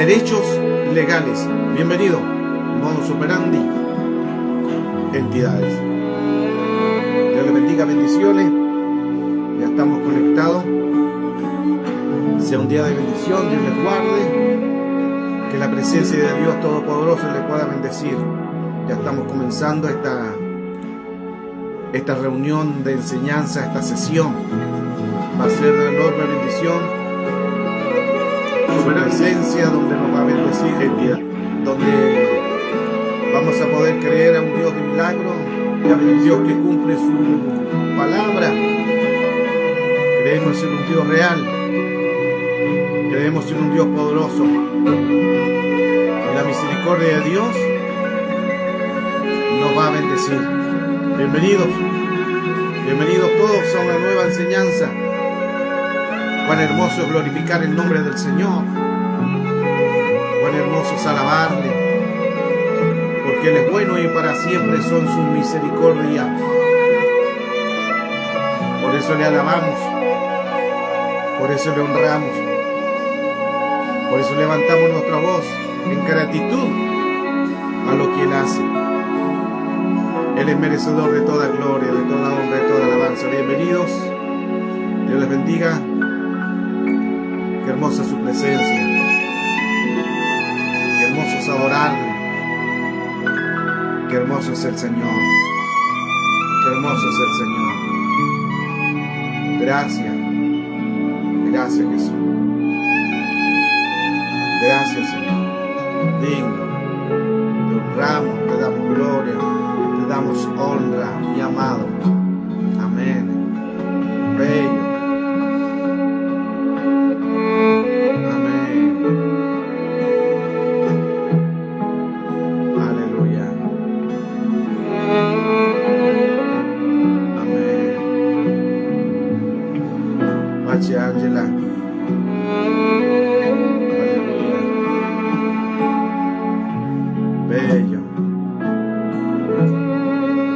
derechos legales. Bienvenido, modus operandi, entidades. Dios les bendiga, bendiciones. Ya estamos conectados. Sea un día de bendición, Dios les guarde. Que la presencia de Dios Todopoderoso les pueda bendecir. Ya estamos comenzando esta reunión de enseñanza, esta sesión. Va a ser de enorme bendición. Su presencia donde nos va a bendecir el día, donde vamos a poder creer a un Dios de milagro, a un Dios que cumple su palabra. Creemos en un Dios real, creemos en un Dios poderoso. Y la misericordia de Dios nos va a bendecir. Bienvenidos todos a una nueva enseñanza. Cuán hermoso es glorificar el nombre del Señor. Cuán hermoso es alabarle. Porque Él es bueno y para siempre son sus misericordias. Por eso le alabamos. Por eso le honramos. Por eso levantamos nuestra voz en gratitud a lo que Él hace. Él es merecedor de toda gloria, de toda honra, de toda alabanza. Bienvenidos. Dios les bendiga. Qué hermosa es su presencia. Qué hermoso es adorarle. Qué hermoso es el Señor. Qué hermoso es el Señor. Gracias. Gracias, Jesús. Gracias, Señor. Digno. Te honramos, te damos gloria, te damos honra, mi amado. Amén. Bello. Ángela. Aleluya. Bello.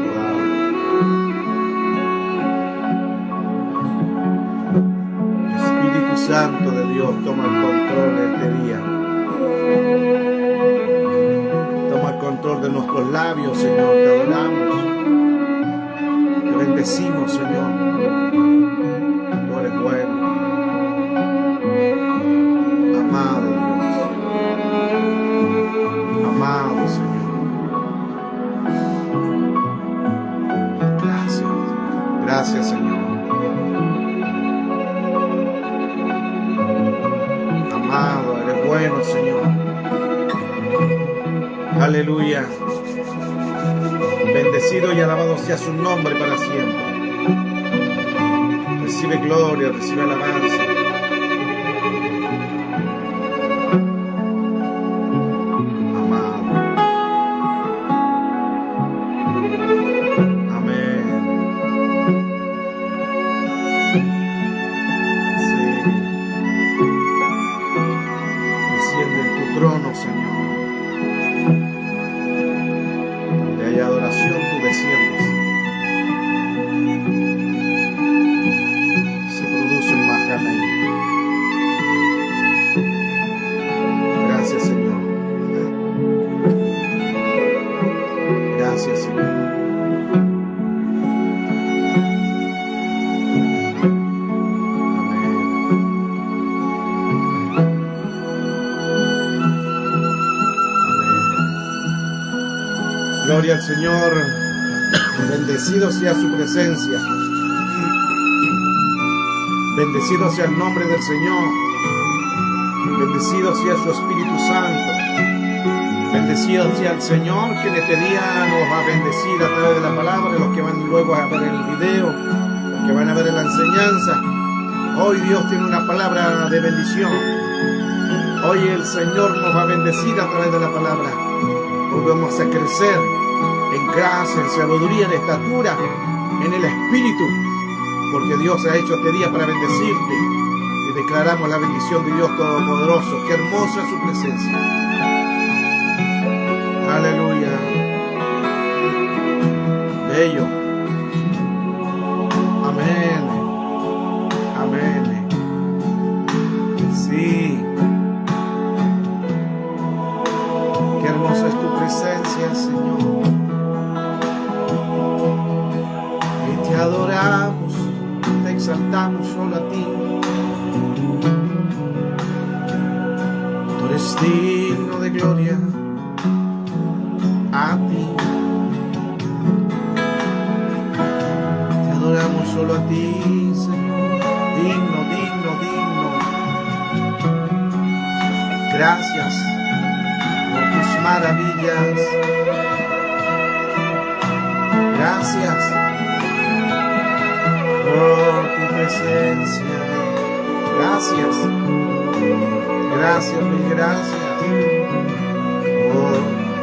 Wow. Espíritu Santo de Dios, toma el control de este día. Toma el control de nuestros labios, Señor. Te adoramos. Te bendecimos, Señor. Gracias, Señor. Amado, eres bueno, Señor. Aleluya. Bendecido y alabado sea su nombre para siempre. Recibe gloria, recibe alabanza. Gloria al Señor. Bendecido sea su presencia. Bendecido sea el nombre del Señor. Bendecido sea su Espíritu Santo. Bendecido sea el Señor que en este día nos va a bendecir a través de la palabra. Los que van luego a ver el video, los que van a ver la enseñanza. Hoy Dios tiene una palabra de bendición. Hoy el Señor nos va a bendecir a través de la palabra. Hoy vamos a crecer en gracia, en sabiduría, en estatura, en el Espíritu, porque Dios ha hecho este día para bendecirte y declaramos la bendición de Dios Todopoderoso. Qué hermosa es su presencia. Aleluya. Bello. Amén. Amén. Sí. hermosa es tu presencia, Señor. Y te adoramos, te exaltamos solo a ti. Tú eres digno de gloria, a ti. Te adoramos solo a ti, Señor. Digno, digno, digno. Gracias por tus maravillas. Gracias por tu presencia. Gracias. Gracias, mil gracias por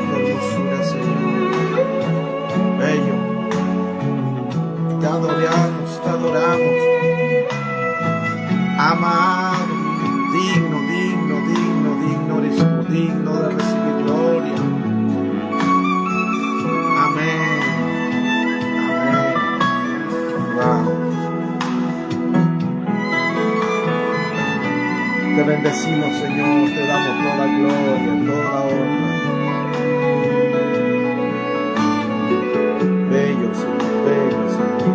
tu hermosura, Señor. Bello. Te adoramos, te adoramos. Amado, digno, digno, digno, digno eres tú, digno de recibir gloria. Amén. Amén. Wow. Te bendecimos, Señor, te damos toda gloria, toda honra. Bello, Señor, bello, Señor.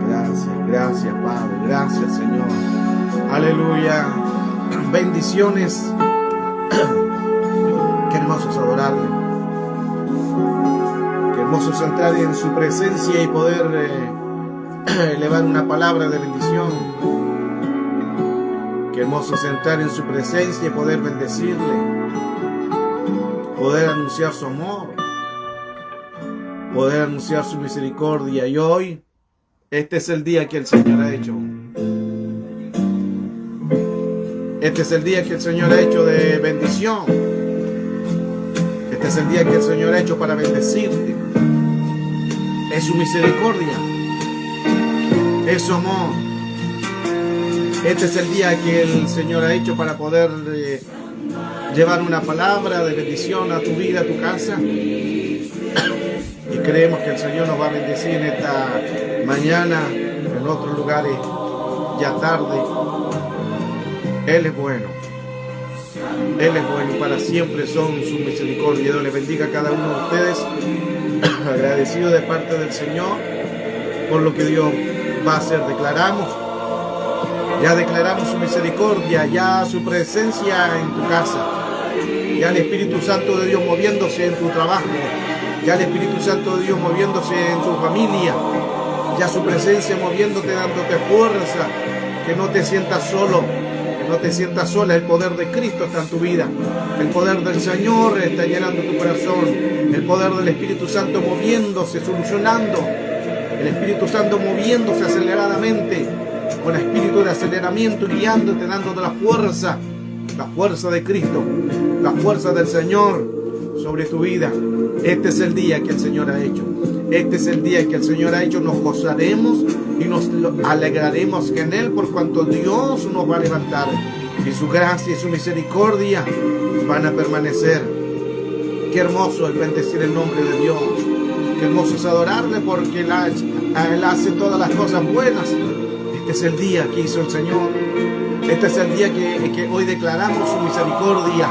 Gracias, gracias, Padre, gracias, Señor. Aleluya. Bendiciones. Qué hermoso es adorarle. Qué hermoso es entrar en su presencia y poder elevar una palabra de bendición. Qué hermoso es entrar en su presencia y poder bendecirle, poder anunciar su amor, poder anunciar su misericordia. Y hoy, este es el día que el Señor ha hecho. Este es el día que el Señor ha hecho de bendición. Este es el día que el Señor ha hecho para bendecirte. Es su misericordia, es su amor. Este es el día que el Señor ha hecho para poder llevar una palabra de bendición a tu vida, a tu casa. Y creemos que el Señor nos va a bendecir en esta mañana, en otros lugares, ya tarde. Él es bueno. Él es bueno y para siempre son su misericordia. Dios les bendiga a cada uno de ustedes. Agradecido de parte del Señor por lo que Dios va a hacer. Ya declaramos su misericordia, ya su presencia en tu casa, ya el Espíritu Santo de Dios moviéndose en tu trabajo, ya el Espíritu Santo de Dios moviéndose en tu familia, ya su presencia moviéndote, dándote fuerza, que no te sientas solo, que no te sientas sola. El poder de Cristo está en tu vida, el poder del Señor está llenando tu corazón, el poder del Espíritu Santo moviéndose, solucionando, el Espíritu Santo moviéndose aceleradamente, con espíritu de aceleramiento, guiándote, dándote la fuerza de Cristo, la fuerza del Señor sobre tu vida. Este es el día que el Señor ha hecho. Este es el día que el Señor ha hecho. Nos gozaremos y nos alegraremos en Él, por cuanto Dios nos va a levantar y su gracia y su misericordia van a permanecer. Qué hermoso es bendecir el nombre de Dios. Qué hermoso es adorarle, porque Él hace todas las cosas buenas. Este es el día que hizo el Señor. Este es el día que hoy declaramos su misericordia.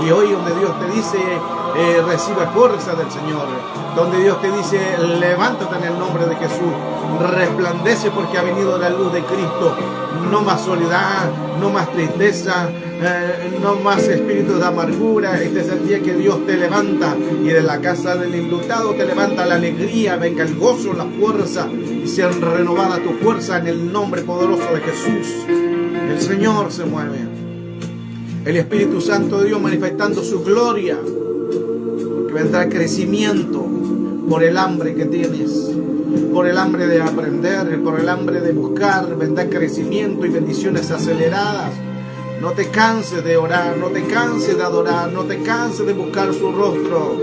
Y hoy donde Dios te dice, recibe fuerza del Señor. Donde Dios te dice, levántate en el nombre de Jesús. Resplandece porque ha venido la luz de Cristo. No más soledad, no más tristeza, no más espíritu de amargura. Este es el día que Dios te levanta. Y de la casa del enlutado te levanta la alegría, venga el gozo, la fuerza. Y sean renovadas tu fuerza en el nombre poderoso de Jesús. El Señor se mueve. El Espíritu Santo de Dios manifestando su gloria. Porque vendrá crecimiento por el hambre que tienes. Por el hambre de aprender, por el hambre de buscar. Vendrá crecimiento y bendiciones aceleradas. No te canses de orar, no te canses de adorar, no te canses de buscar su rostro.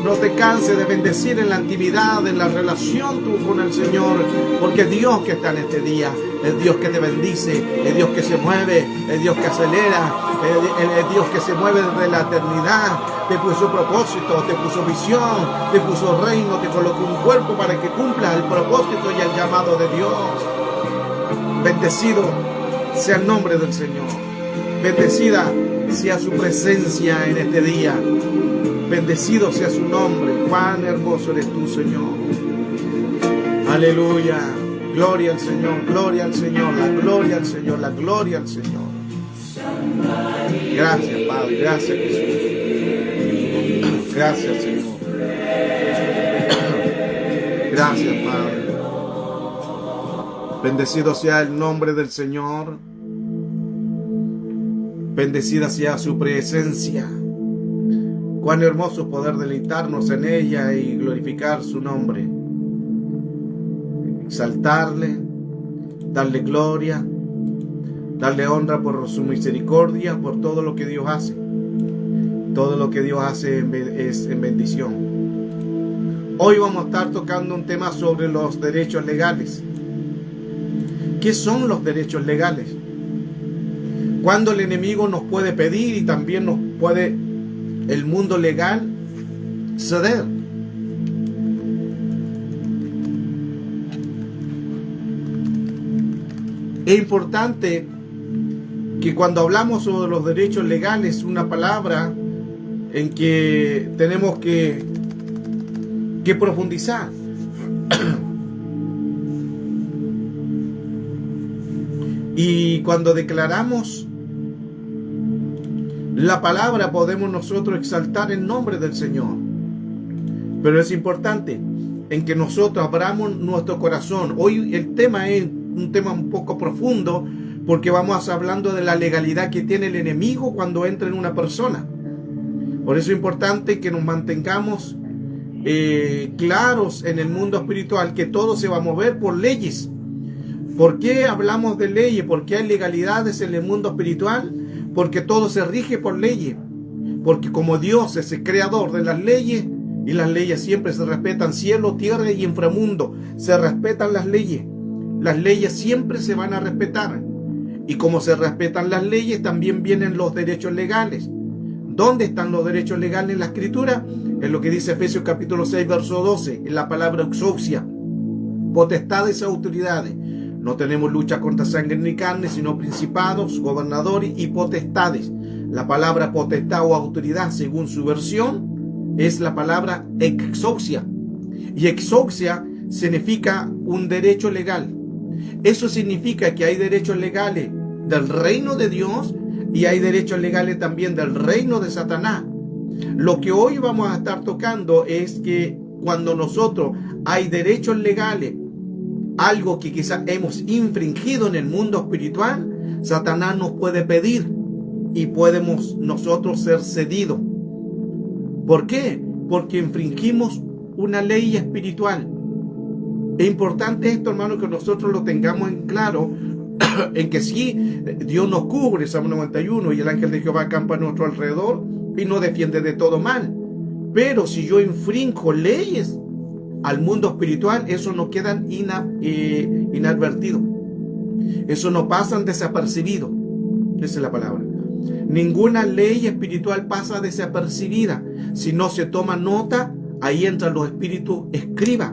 No te canses de bendecir en la intimidad, en la relación tú con el Señor, porque es Dios que está en este día, es Dios que te bendice, es Dios que se mueve, es Dios que acelera, es Dios que se mueve desde la eternidad. Te puso propósito, te puso visión, te puso reino, te colocó un cuerpo para que cumpla el propósito y el llamado de Dios. Bendecido sea el nombre del Señor. Bendecida sea su presencia en este día. Bendecido sea su nombre. Cuán hermoso eres tú, Señor. Aleluya. Gloria al Señor, gloria al Señor, la gloria al Señor, la gloria al Señor. Gracias, Padre, gracias, Jesús. Gracias, Señor. Gracias, Padre. Bendecido sea el nombre del Señor. Bendecida sea su presencia. Cuán hermoso poder deleitarnos en ella y glorificar su nombre. Exaltarle, darle gloria, darle honra por su misericordia, por todo lo que Dios hace. Todo lo que Dios hace es en bendición. Hoy vamos a estar tocando un tema sobre los derechos legales. ¿Qué son los derechos legales? Cuando el enemigo nos puede pedir y también nos puede el mundo legal ceder. Es importante que cuando hablamos sobre los derechos legales, una palabra en que tenemos que profundizar. Y cuando declaramos la palabra, podemos nosotros exaltar el nombre del Señor. Pero es importante en que nosotros abramos nuestro corazón. Hoy el tema es un tema un poco profundo, porque vamos a estar hablando de la legalidad que tiene el enemigo cuando entra en una persona. Por eso es importante que nos mantengamos claros en el mundo espiritual, que todo se va a mover por leyes. ¿Por qué hablamos de leyes? ¿Por qué hay legalidades en el mundo espiritual? Porque todo se rige por leyes. Porque como Dios es el creador de las leyes, y las leyes siempre se respetan, cielo, tierra y inframundo, se respetan las leyes. Las leyes siempre se van a respetar. Y como se respetan las leyes, también vienen los derechos legales. ¿Dónde están los derechos legales en la Escritura? En lo que dice Efesios capítulo 6, verso 12, en la palabra exousia. Potestades y autoridades. No tenemos lucha contra sangre ni carne, sino principados, gobernadores y potestades. La palabra potestad o autoridad, según su versión, es la palabra exousia. Y exousia significa un derecho legal. Eso significa que hay derechos legales del reino de Dios y hay derechos legales también del reino de Satanás. Lo que hoy vamos a estar tocando es que cuando nosotros hay derechos legales, algo que quizás hemos infringido en el mundo espiritual, Satanás nos puede pedir y podemos nosotros ser cedidos. ¿Por qué? Porque infringimos una ley espiritual. Es importante esto, hermano, que nosotros lo tengamos en claro, en que sí, Dios nos cubre, Salmo 91, y el ángel de Jehová acampa a nuestro alrededor y nos defiende de todo mal. Pero si yo infringo leyes al mundo espiritual, eso no queda inadvertido. Eso no pasa desapercibido. Esa es la palabra. Ninguna ley espiritual pasa desapercibida. Si no se toma nota, ahí entran los espíritus escribas,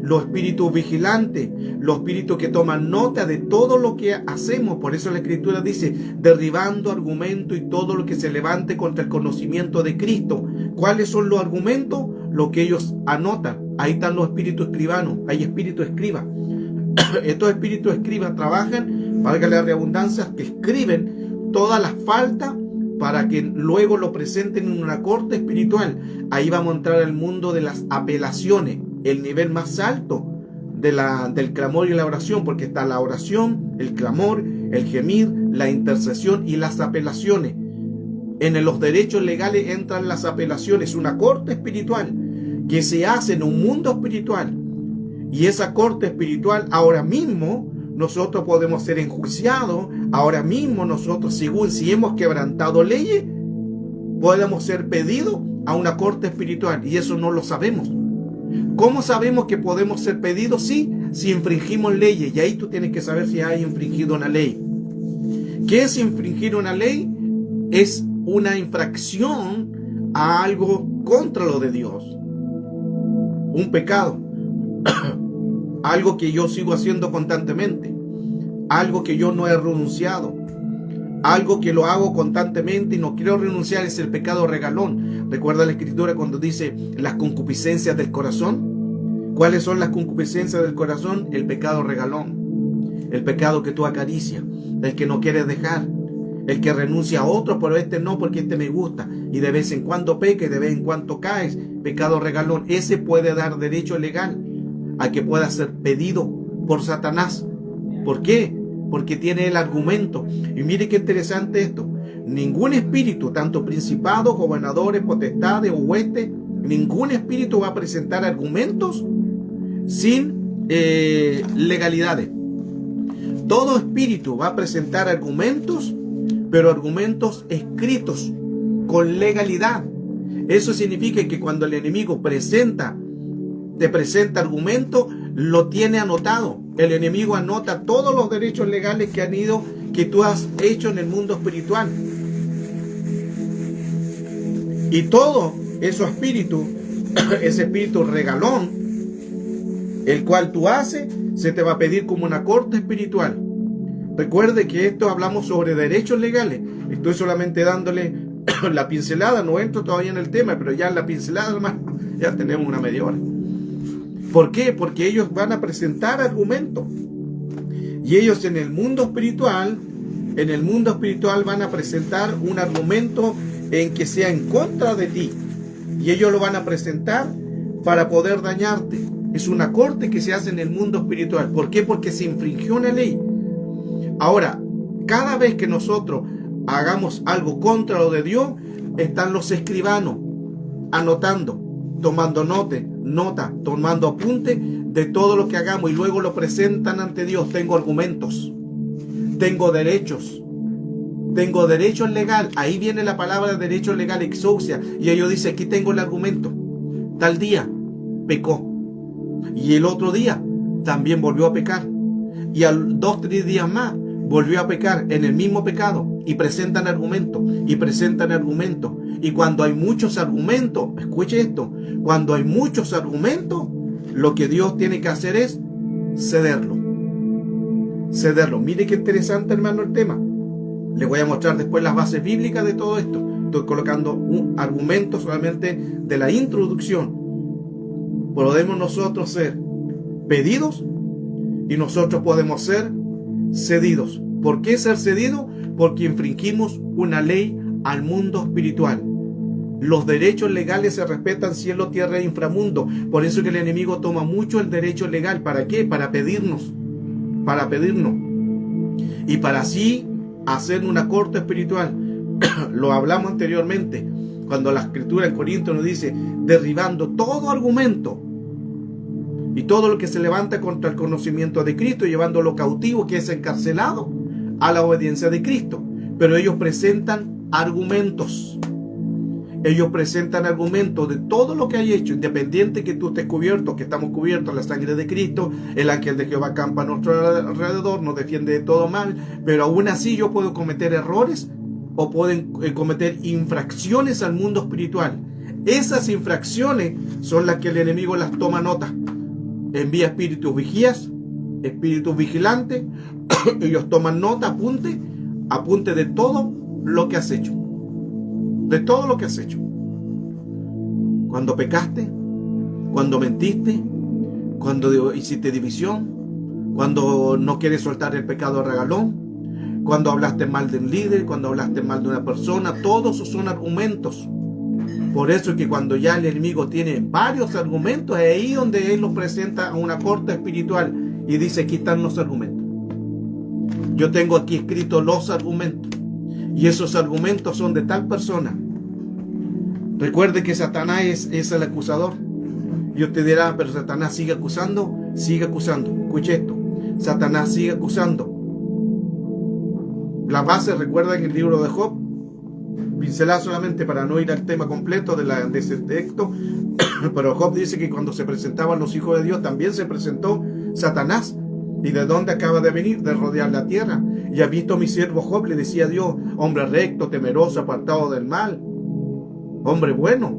los espíritus vigilantes, los espíritus que toman nota de todo lo que hacemos. Por eso la Escritura dice, derribando argumentos y todo lo que se levante contra el conocimiento de Cristo. ¿Cuáles son los argumentos? Lo que ellos anotan. Ahí están los espíritus escribanos, hay espíritus escribas. Estos espíritus escribas trabajan, valga la redundancia, que escriben todas las faltas para que luego lo presenten en una corte espiritual. Ahí vamos a entrar al mundo de las apelaciones, el nivel más alto del clamor y la oración, porque está la oración, el clamor, el gemir, la intercesión y las apelaciones. En los derechos legales entran las apelaciones, una corte espiritual que se hace en un mundo espiritual. Y esa corte espiritual, ahora mismo nosotros podemos ser enjuiciados, ahora mismo nosotros, según si hemos quebrantado leyes, podemos ser pedidos a una corte espiritual, y eso no lo sabemos. ¿Cómo sabemos que podemos ser pedidos? Sí, si infringimos leyes, y ahí tú tienes que saber si hay infringido una ley. ¿Qué es infringir una ley? Es una infracción a algo contra lo de Dios, un pecado, algo que yo sigo haciendo constantemente, algo que yo no he renunciado, Algo que lo hago constantemente y no quiero renunciar es el pecado regalón. ¿Recuerda la Escritura cuando dice las concupiscencias del corazón? ¿Cuáles son las concupiscencias del corazón? El pecado regalón. El pecado que tú acaricias, el que no quieres dejar, el que renuncia a otro, pero este no porque este me gusta. Y de vez en cuando peca y de vez en cuando caes. Pecado regalón. Ese puede dar derecho legal a que pueda ser pedido por Satanás. ¿Por qué? Porque tiene el argumento. Y mire qué interesante esto. Ningún espíritu, tanto principados, gobernadores, potestades o huestes, ningún espíritu va a presentar argumentos sin legalidades. Todo espíritu va a presentar argumentos, pero argumentos escritos con legalidad. Eso significa que cuando el enemigo te presenta argumentos, lo tiene anotado. El enemigo anota todos los derechos legales que tú has hecho en el mundo espiritual. Y todo ese espíritu regalón, el cual tú haces, se te va a pedir como una corte espiritual. Recuerde que esto hablamos sobre derechos legales. Estoy solamente dándole la pincelada, no entro todavía en el tema, pero ya en la pincelada, hermano, ya tenemos una media hora. ¿Por qué? Porque ellos van a presentar argumentos. Y ellos en el mundo espiritual van a presentar un argumento en que sea en contra de ti. Y ellos lo van a presentar para poder dañarte. Es una corte que se hace en el mundo espiritual. ¿Por qué? Porque se infringió una ley. Ahora, cada vez que nosotros hagamos algo contra lo de Dios, están los escribanos anotando, tomando nota, tomando apunte de todo lo que hagamos y luego lo presentan ante Dios. Tengo argumentos, tengo derechos legal. Ahí viene la palabra derecho legal, exousia, y ellos dicen, aquí tengo el argumento. Tal día pecó y el otro día también volvió a pecar y al 2-3 días más volvió a pecar en el mismo pecado, y presentan argumentos y cuando hay muchos argumentos, escuche esto, cuando hay muchos argumentos, lo que Dios tiene que hacer es cederlo. Mire qué interesante, hermano, el tema. Le voy a mostrar después las bases bíblicas de todo esto. Estoy colocando un argumento solamente de la introducción. Podemos nosotros ser pedidos y nosotros podemos ser cedidos. ¿Por qué ser cedidos? Porque infringimos una ley al mundo espiritual. Los derechos legales se respetan cielo, tierra e inframundo. Por eso que el enemigo toma mucho el derecho legal. ¿Para qué? Para pedirnos. Y para así hacer una corte espiritual. Lo hablamos anteriormente, cuando la Escritura en Corintios nos dice, derribando todo argumento y todo lo que se levanta contra el conocimiento de Cristo, llevándolo cautivo, que es encarcelado, a la obediencia de Cristo. Pero ellos presentan argumentos. De todo lo que hay hecho, independiente que tú estés cubierto, que estamos cubiertos en la sangre de Cristo. El ángel de Jehová acampa a nuestro alrededor, nos defiende de todo mal, pero aún así yo puedo cometer errores o pueden cometer infracciones al mundo espiritual. Esas infracciones son las que el enemigo las toma nota. Envía espíritus vigías, espíritus vigilantes. Ellos toman nota, apunte de todo lo que has hecho. De todo lo que has hecho. Cuando pecaste, cuando mentiste, cuando hiciste división, cuando no quieres soltar el pecado regalón, cuando hablaste mal de un líder, cuando hablaste mal de una persona, todos esos son argumentos. Por eso es que cuando ya el enemigo tiene varios argumentos, es ahí donde él los presenta a una corte espiritual y dice, aquí están los argumentos. Yo tengo aquí escritos los argumentos. Y esos argumentos son de tal persona. Recuerde que Satanás es el acusador. Y usted dirá, pero Satanás sigue acusando. Escuche esto. Satanás sigue acusando. La base, recuerda en el libro de Job, pincelada solamente para no ir al tema completo de ese texto, pero Job dice que cuando se presentaban los hijos de Dios, también se presentó Satanás. ¿Y de dónde acaba de venir? De rodear la tierra. Y ha visto mi siervo Job, le decía Dios, hombre recto, temeroso, apartado del mal, hombre bueno.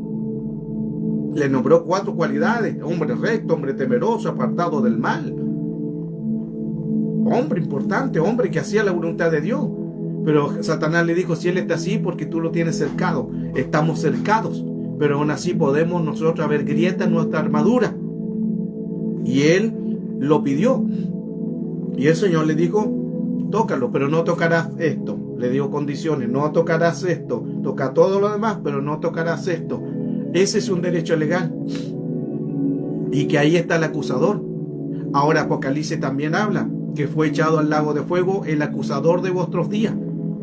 Le nombró 4 cualidades: hombre recto, hombre temeroso, apartado del mal, hombre importante, hombre que hacía la voluntad de Dios. Pero Satanás le dijo, si él está así, porque tú lo tienes cercado. Estamos cercados, pero aún así podemos nosotros haber grietas en nuestra armadura. Y él lo pidió. Y el Señor le dijo, tócalo, pero no tocarás esto. Le dio condiciones, no tocarás esto. Toca todo lo demás, pero no tocarás esto. Ese es un derecho legal. Y que ahí está el acusador. Ahora Apocalipsis también habla que fue echado al lago de fuego el acusador de vuestros días.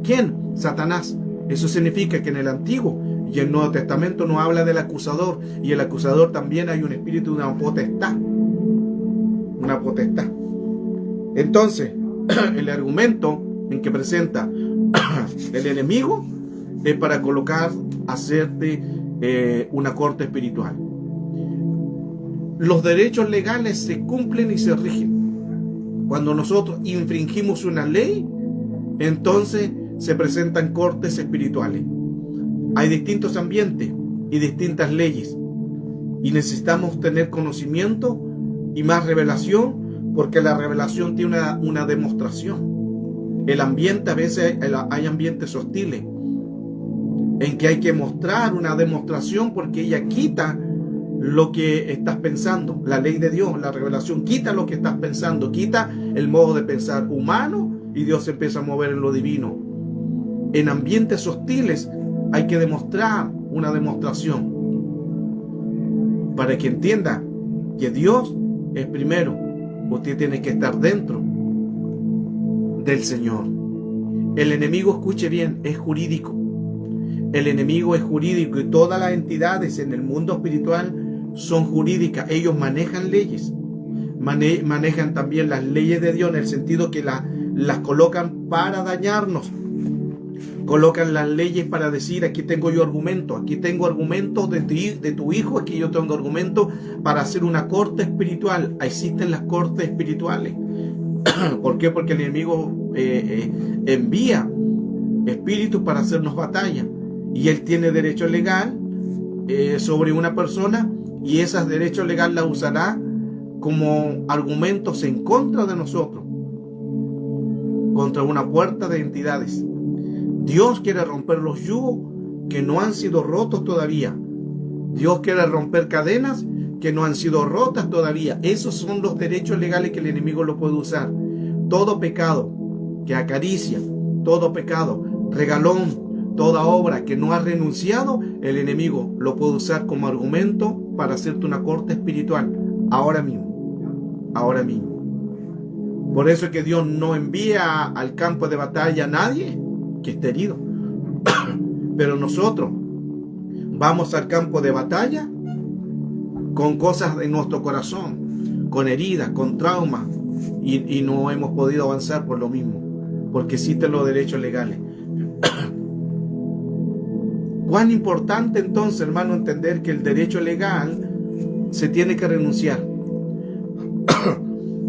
¿Quién? Satanás. Eso significa que en el Antiguo y el Nuevo Testamento no habla del acusador. Y el acusador también hay un espíritu, una potestad. Una potestad. Entonces, el argumento en que presenta el enemigo es para hacerte una corte espiritual. Los derechos legales se cumplen y se rigen. Cuando nosotros infringimos una ley, entonces se presentan cortes espirituales. Hay distintos ambientes y distintas leyes, y necesitamos tener conocimiento y más revelación, porque la revelación tiene una demostración. El ambiente, a veces hay ambientes hostiles en que hay que mostrar una demostración, porque ella quita lo que estás pensando. La ley de Dios, la revelación, quita lo que estás pensando, quita el modo de pensar humano, y Dios se empieza a mover en lo divino. En ambientes hostiles hay que demostrar una demostración para que entienda que Dios es primero. Usted tiene que estar dentro del Señor. El enemigo, escuche bien, es jurídico. El enemigo es jurídico, y todas las entidades en el mundo espiritual son jurídicas. Ellos manejan leyes, manejan también las leyes de Dios, en el sentido que las colocan para dañarnos. Colocan las leyes para decir, aquí tengo yo argumentos, aquí tengo argumentos de tu hijo, aquí yo tengo argumentos para hacer una corte espiritual. Existen las cortes espirituales. ¿Por qué? Porque el enemigo envía espíritus para hacernos batalla, y él tiene derecho legal sobre una persona, y esos derechos legales la usará como argumentos en contra de nosotros, contra una puerta de entidades. Dios quiere romper los yugos que no han sido rotos todavía. Dios quiere romper cadenas que no han sido rotas todavía. Esos son los derechos legales que el enemigo lo puede usar. Todo pecado que acaricia, todo pecado, regalón, toda obra que no ha renunciado, el enemigo lo puede usar como argumento para hacerte una corte espiritual. Ahora mismo. Ahora mismo. Por eso es que Dios no envía al campo de batalla a nadie que esté herido. Pero nosotros vamos al campo de batalla con cosas en nuestro corazón, con heridas, con traumas, y no hemos podido avanzar por lo mismo, porque existen los derechos legales. Cuán importante entonces, hermano, entender que el derecho legal se tiene que renunciar.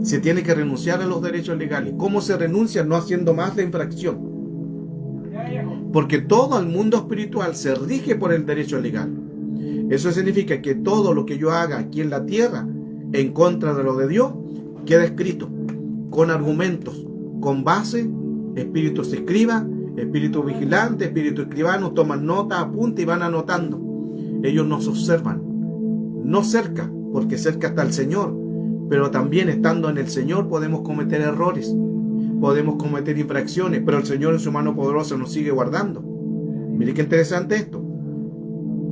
Se tiene que renunciar a los derechos legales. ¿Cómo se renuncia? No haciendo más la infracción. Porque todo el mundo espiritual se rige por el derecho legal. Eso significa que todo lo que yo haga aquí en la tierra en contra de lo de Dios queda escrito con argumentos, con base. Espíritus escriba, espíritu vigilante, espíritu escribano toman nota, apunta y van anotando. Ellos nos observan, no cerca, porque cerca está el Señor, pero también estando en el Señor podemos cometer errores, podemos cometer infracciones, pero el Señor en su mano poderosa nos sigue guardando. Mire qué interesante esto.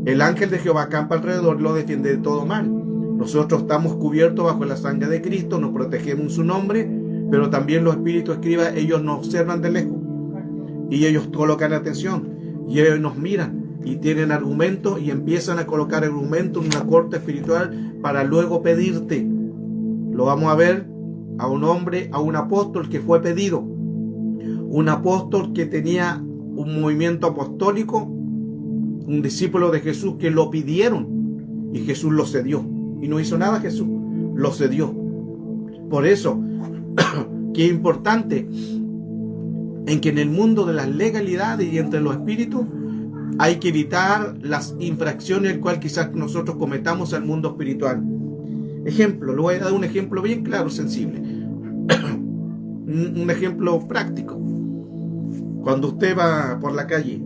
El ángel de Jehová acampa alrededor, lo defiende de todo mal. Nosotros estamos cubiertos bajo la sangre de Cristo, nos protegemos en su nombre, pero también los espíritus escribas, ellos nos observan de lejos, y ellos colocan atención, y ellos nos miran, y tienen argumentos, y empiezan a colocar argumentos en una corte espiritual para luego pedirte. Lo vamos a ver a un hombre, a un apóstol que fue pedido, un apóstol que tenía un movimiento apostólico, un discípulo de Jesús que lo pidieron, y Jesús lo cedió, y no hizo nada Jesús, lo cedió. Por eso, qué importante en que en el mundo de las legalidades y entre los espíritus hay que evitar las infracciones el cual quizás nosotros cometamos al mundo espiritual. Ejemplo, le voy a dar un ejemplo bien claro, sensible. Un ejemplo práctico. Cuando usted va por la calle,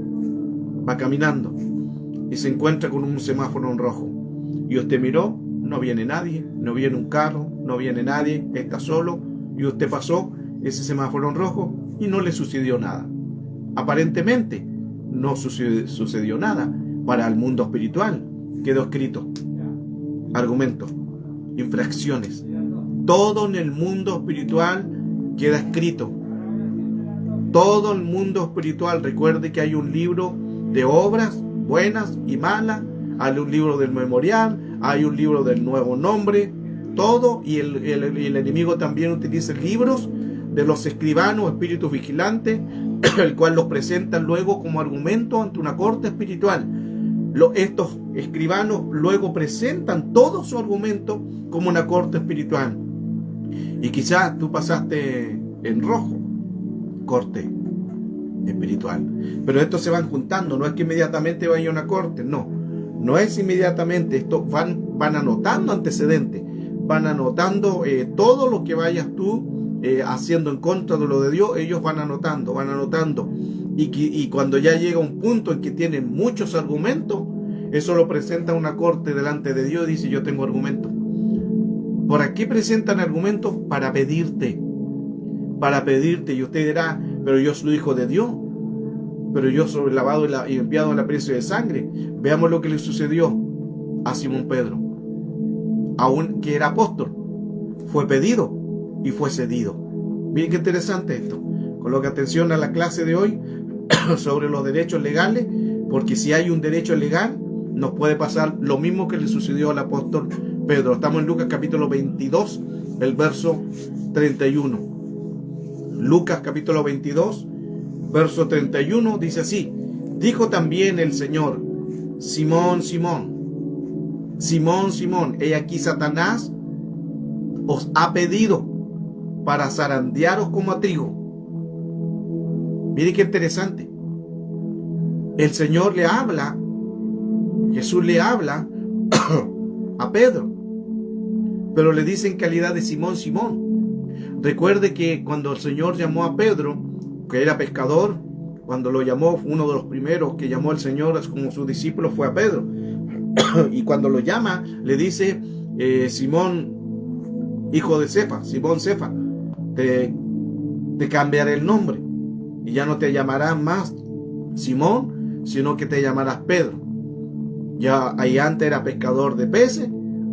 va caminando y se encuentra con un semáforo en rojo y usted miró, no viene nadie, no viene un carro, no viene nadie, está solo y usted pasó ese semáforo en rojo y no le sucedió nada. Aparentemente no sucedió nada. Para el mundo espiritual quedó escrito argumentos, infracciones. Todo en el mundo espiritual queda escrito. Todo el mundo espiritual. Recuerde que hay un libro de obras buenas y malas, hay un libro del memorial, hay un libro del nuevo nombre, todo, y el enemigo también utiliza libros de los escribanos, espíritus vigilantes, el cual los presentan luego como argumento ante una corte espiritual. Estos escribanos luego presentan todo su argumento como una corte espiritual. Y quizás tú pasaste en rojo, corte espiritual. Pero estos se van juntando, no es que inmediatamente vaya a una corte, no es inmediatamente. Estos van anotando antecedentes, van anotando todo lo que vayas tú haciendo en contra de lo de Dios. Ellos van anotando. Y cuando ya llega un punto en que tienen muchos argumentos, eso lo presenta una corte delante de Dios y dice: yo tengo argumentos. ¿Por aquí presentan argumentos? Para pedirte. Y usted dirá: pero yo soy hijo de Dios, pero yo soy lavado y enviado en la precio de sangre. Veamos lo que le sucedió a Simón Pedro. Aún que era apóstol, fue pedido y fue cedido. Miren qué interesante esto. Coloca atención a la clase de hoy sobre los derechos legales, porque si hay un derecho legal, nos puede pasar lo mismo que le sucedió al apóstol Pedro. Estamos en Lucas capítulo 22, el verso 31. Lucas capítulo 22, verso 31 dice así: dijo también el Señor: Simón, Simón, he aquí Satanás os ha pedido para zarandearos como a trigo. Mire qué interesante. El Señor le habla, Jesús le habla a Pedro, pero le dice en calidad de Simón. Recuerde que cuando el Señor llamó a Pedro, que era pescador, cuando lo llamó, uno de los primeros que llamó al Señor como su discípulo fue a Pedro. Y cuando lo llama, le dice: Simón, hijo de Cefa, Simón Cefa, te cambiaré el nombre. Y ya no te llamarás más Simón, sino que te llamarás Pedro. Ya ahí antes era pescador de peces,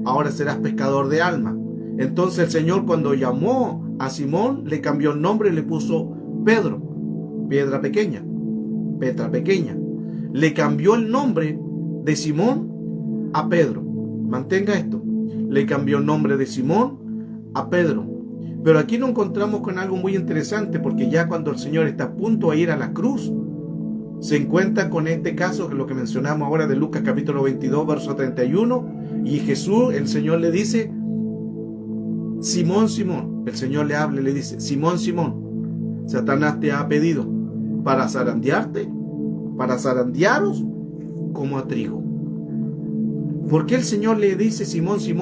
ahora serás pescador de almas. Entonces el Señor, cuando llamó a Simón, le cambió el nombre y le puso Pedro, piedra pequeña, Petra pequeña. Le cambió el nombre de Simón a Pedro. Mantenga esto. Le cambió el nombre de Simón a Pedro. Pero aquí nos encontramos con algo muy interesante, porque ya cuando el Señor está a punto de ir a la cruz, se encuentra con este caso, que lo que mencionamos ahora de Lucas capítulo 22, verso 31, y Jesús, el Señor le dice: Simón, el Señor le habla y le dice: Simón, Satanás te ha pedido para zarandearte, para zarandearos como a trigo. ¿Por qué el Señor le dice Simón, si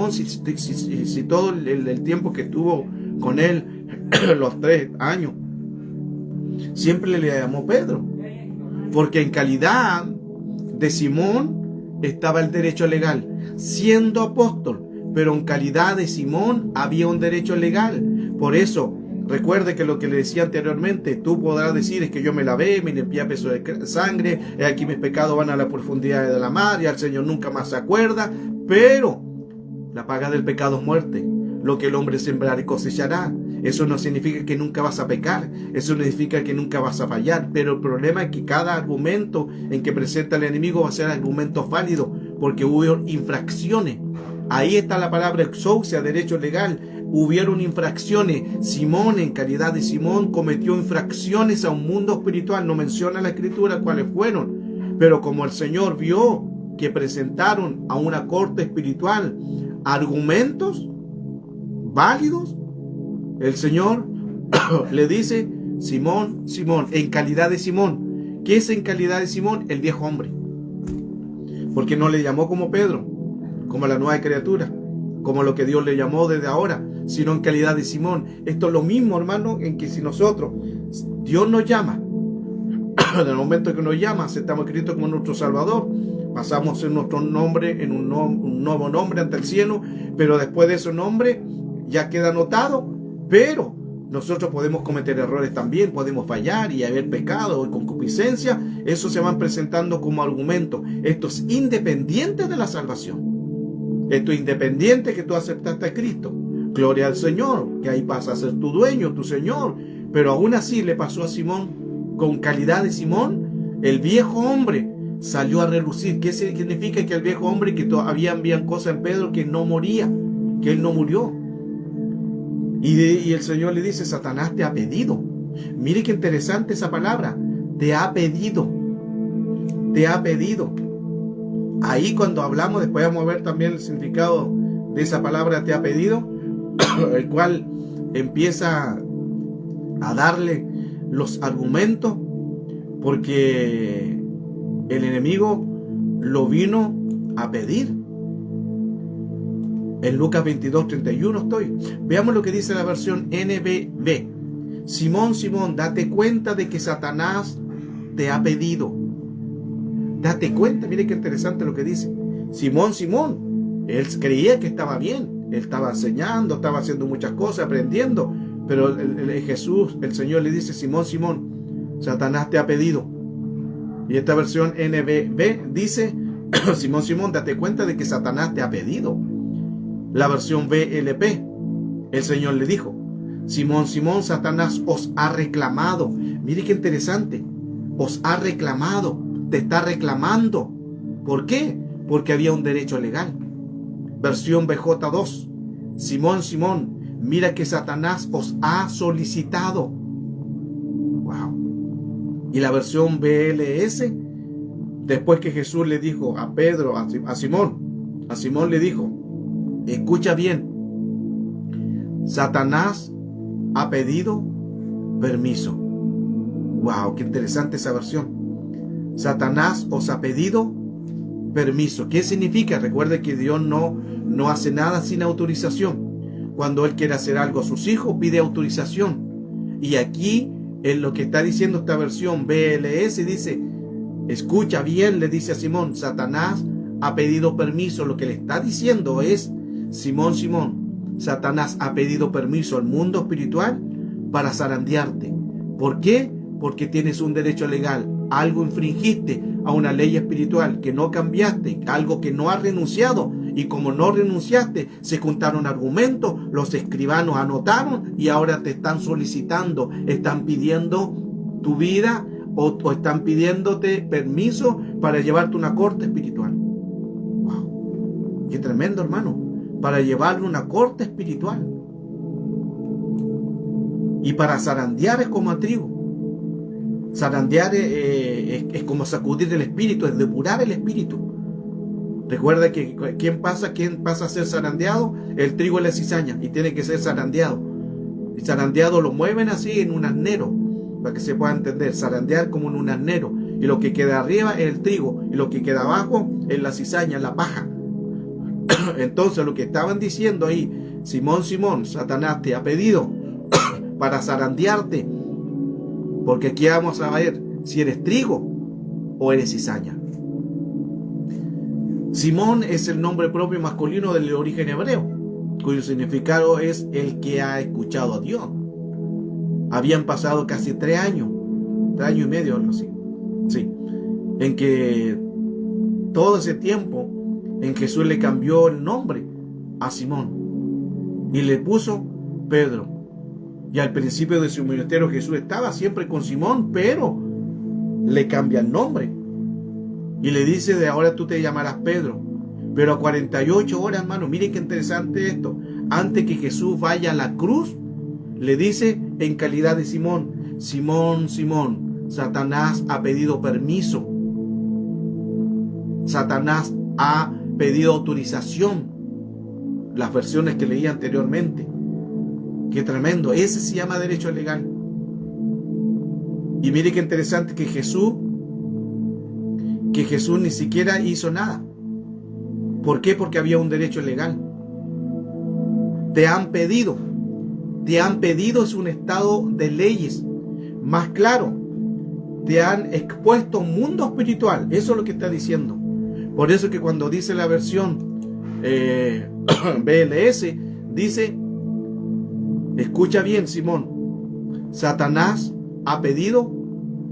todo el tiempo que estuvo con él, los 3 años, siempre le llamó Pedro? Porque en calidad de Simón estaba el derecho legal, siendo apóstol, pero en calidad de Simón había un derecho legal. Por eso, recuerde que lo que le decía anteriormente: tú podrás decir: es que yo me lavé, me limpié a peso de sangre, aquí mis pecados van a la profundidad de la mar, y al Señor nunca más se acuerda. Pero la paga del pecado es muerte. Lo que el hombre sembrará y cosechará. Eso no significa que nunca vas a pecar, eso no significa que nunca vas a fallar, pero el problema es que cada argumento en que presenta el enemigo va a ser argumentos válidos, porque hubo infracciones. Ahí está la palabra exousia, derecho legal. Hubieron infracciones. Simón, en calidad de Simón, cometió infracciones a un mundo espiritual. No menciona la escritura cuáles fueron, pero como el Señor vio que presentaron a una corte espiritual argumentos válidos, el Señor le dice: Simón, en calidad de Simón. ¿Qué es en calidad de Simón? El viejo hombre. Porque no le llamó como Pedro, como la nueva criatura, como lo que Dios le llamó desde ahora, sino en calidad de Simón. Esto es lo mismo, hermano, en que si nosotros, Dios nos llama En el momento que nos llama, aceptamos a Cristo como nuestro Salvador, pasamos en nuestro nombre, en un nuevo nombre ante el cielo, pero después de ese nombre ya queda anotado, pero nosotros podemos cometer errores también, podemos fallar y haber pecado y concupiscencia. Eso se van presentando como argumento. Esto es independiente de la salvación. Esto es independiente que tú aceptaste a Cristo. Gloria al Señor, que ahí pasa a ser tu dueño, tu Señor. Pero aún así le pasó a Simón. Con calidad de Simón, el viejo hombre salió a relucir. ¿Qué significa? Que el viejo hombre, que todavía habían cosas en Pedro, que no moría, que él no murió. Y el Señor le dice: Satanás te ha pedido. Mire qué interesante esa palabra. Te ha pedido. Te ha pedido. Ahí cuando hablamos, después vamos a ver también el significado de esa palabra te ha pedido, el cual empieza a darle los argumentos, porque el enemigo lo vino a pedir. En Lucas 22:31 estoy. Veamos lo que dice la versión NBB. Simón, Simón, date cuenta de que Satanás te ha pedido. Date cuenta, mire qué interesante lo que dice. Simón, Simón, él creía que estaba bien, él estaba enseñando, estaba haciendo muchas cosas, aprendiendo, pero Jesús, el Señor le dice: Simón, Simón, Satanás te ha pedido. Y esta versión NBB dice: Simón, Simón, date cuenta de que Satanás te ha pedido. La versión BLP, el Señor le dijo: Simón, Simón, Satanás os ha reclamado. Mire qué interesante. Os ha reclamado, te está reclamando. ¿Por qué? Porque había un derecho legal. Versión BJ2. Simón, Simón, mira que Satanás os ha solicitado. Wow. Y la versión BLS, después que Jesús le dijo a Pedro, a Simón le dijo: escucha bien, Satanás ha pedido permiso. Wow, qué interesante esa versión. Satanás os ha pedido permiso. ¿Qué significa? Recuerde que Dios no hace nada sin autorización. Cuando Él quiere hacer algo a sus hijos, pide autorización. Y aquí, en lo que está diciendo esta versión BLS, dice: escucha bien, le dice a Simón, Satanás ha pedido permiso. Lo que le está diciendo es: Simón, Simón, Satanás ha pedido permiso al mundo espiritual para zarandearte. ¿Por qué? Porque tienes un derecho legal. Algo infringiste a una ley espiritual que no cambiaste, algo que no has renunciado. Y como no renunciaste, se juntaron argumentos, los escribanos anotaron y ahora te están solicitando, están pidiendo tu vida o están pidiéndote permiso para llevarte a una corte espiritual. ¡Wow! ¡Qué tremendo, hermano! Para llevarle una corte espiritual. Y para zarandear es como a trigo. Zarandear es como sacudir el espíritu, es depurar el espíritu. Recuerda que ¿quién pasa a ser zarandeado? El trigo y la cizaña, y tiene que ser zarandeado. Y zarandeado lo mueven así en un arnero, para que se pueda entender. Zarandear como en un arnero. Y lo que queda arriba es el trigo, y lo que queda abajo es la cizaña, la paja. Entonces lo que estaban diciendo ahí: Simón, Simón, Satanás te ha pedido para zarandearte, porque aquí vamos a ver si eres trigo o eres cizaña. Simón es el nombre propio masculino del origen hebreo, cuyo significado es el que ha escuchado a Dios. Habían pasado casi 3 años, 3 años y medio, algo así. Sí, en que todo ese tiempo en Jesús le cambió el nombre a Simón y le puso Pedro. Y al principio de su ministerio Jesús estaba siempre con Simón, pero le cambia el nombre y le dice: de ahora tú te llamarás Pedro. Pero a 48 horas, hermano, miren qué interesante esto, antes que Jesús vaya a la cruz, le dice en calidad de Simón: Simón, Simón, Satanás ha pedido permiso, Satanás ha pedido autorización. Las versiones que leí anteriormente. Qué tremendo. Ese se llama derecho legal. Y mire qué interesante que Jesús ni siquiera hizo nada. ¿Por qué? Porque había un derecho legal. Te han pedido es un estado de leyes más claro te han expuesto a un mundo espiritual. Eso es lo que está diciendo. Por eso que cuando dice la versión BLS, dice, escucha bien, Simón, Satanás ha pedido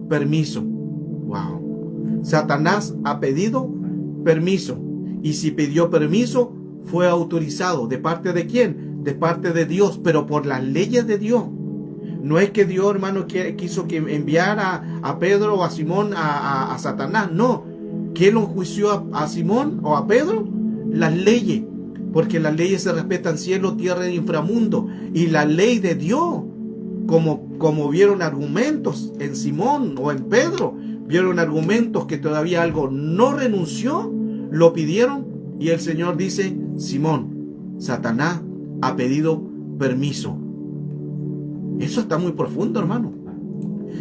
permiso. Wow. Satanás ha pedido permiso. Y si pidió permiso, fue autorizado. ¿De parte de quién? De parte de Dios, pero por las leyes de Dios. No es que Dios, hermano, quiso que enviara a Pedro o a Simón a Satanás. No. ¿Quién lo enjuició a Simón o a Pedro? Las leyes. Porque las leyes se respetan cielo, tierra e inframundo. Y la ley de Dios, como vieron argumentos en Simón o en Pedro, vieron argumentos que todavía algo no renunció, lo pidieron. Y el Señor dice, Simón, Satanás ha pedido permiso. Eso está muy profundo, hermano.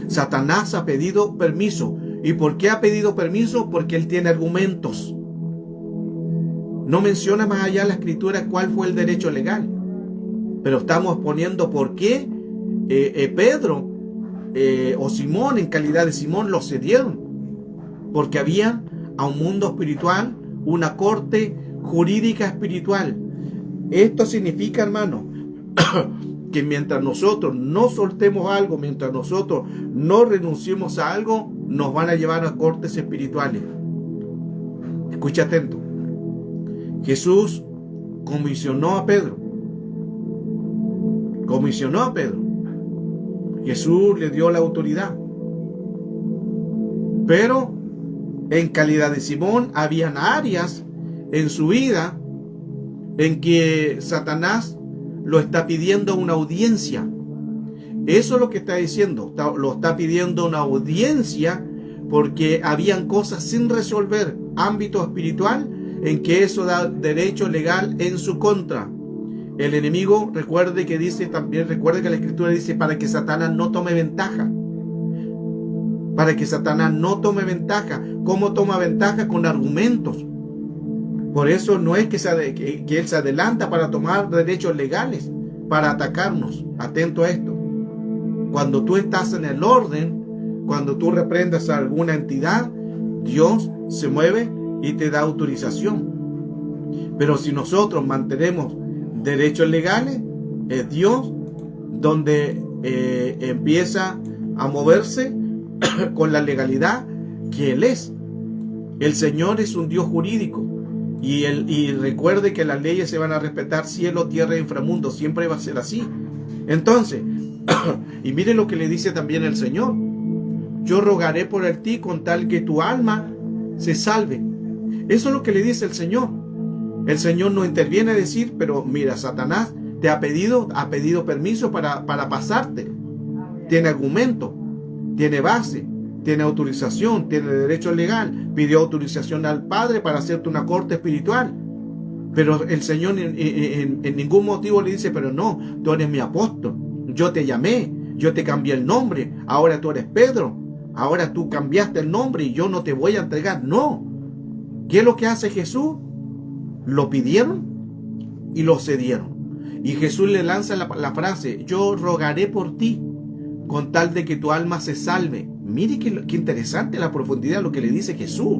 Satanás ha pedido permiso. ¿Y por qué ha pedido permiso? Porque él tiene argumentos. No menciona más allá la escritura cuál fue el derecho legal. Pero estamos poniendo por qué Pedro o Simón, en calidad de Simón, lo cedieron. Porque había a un mundo espiritual, una corte jurídica espiritual. Esto significa, hermano, que mientras nosotros no soltemos algo, mientras nosotros no renunciemos a algo, nos van a llevar a cortes espirituales. Escucha atento. Jesús comisionó a Pedro. Jesús le dio la autoridad. Pero en calidad de Simón, habían áreas en su vida en que Satanás lo está pidiendo una audiencia. Eso es lo que está diciendo. Lo está pidiendo una audiencia porque habían cosas sin resolver, ámbito espiritual, en que eso da derecho legal en su contra. El enemigo, recuerde que la escritura dice, para que Satanás no tome ventaja. Para que Satanás no tome ventaja. ¿Cómo toma ventaja? Con argumentos. Por eso no es que él se adelanta para tomar derechos legales, para atacarnos. Atento a esto. Cuando tú estás en el orden, cuando tú reprendas a alguna entidad, Dios se mueve y te da autorización. Pero si nosotros mantenemos derechos legales, es Dios donde empieza a moverse con la legalidad que Él es. El Señor es un Dios jurídico. Y recuerde que las leyes se van a respetar cielo, tierra e inframundo. Siempre va a ser así. Entonces, y mire lo que le dice también el Señor. Yo rogaré por ti con tal que tu alma se salve. Eso es lo que le dice el Señor. El Señor no interviene a decir, pero mira, Satanás te ha pedido permiso para pasarte. Tiene argumento, tiene base, tiene autorización, tiene derecho legal. Pidió autorización al Padre para hacerte una corte espiritual. Pero el Señor en ningún motivo le dice, pero no, tú eres mi apóstol. Yo te llamé, yo te cambié el nombre. Ahora tú eres Pedro. Ahora tú cambiaste el nombre y yo no te voy a entregar. No. ¿Qué es lo que hace Jesús? Lo pidieron y lo cedieron. Y Jesús le lanza la frase, yo rogaré por ti con tal de que tu alma se salve. Mire qué interesante la profundidad de lo que le dice Jesús.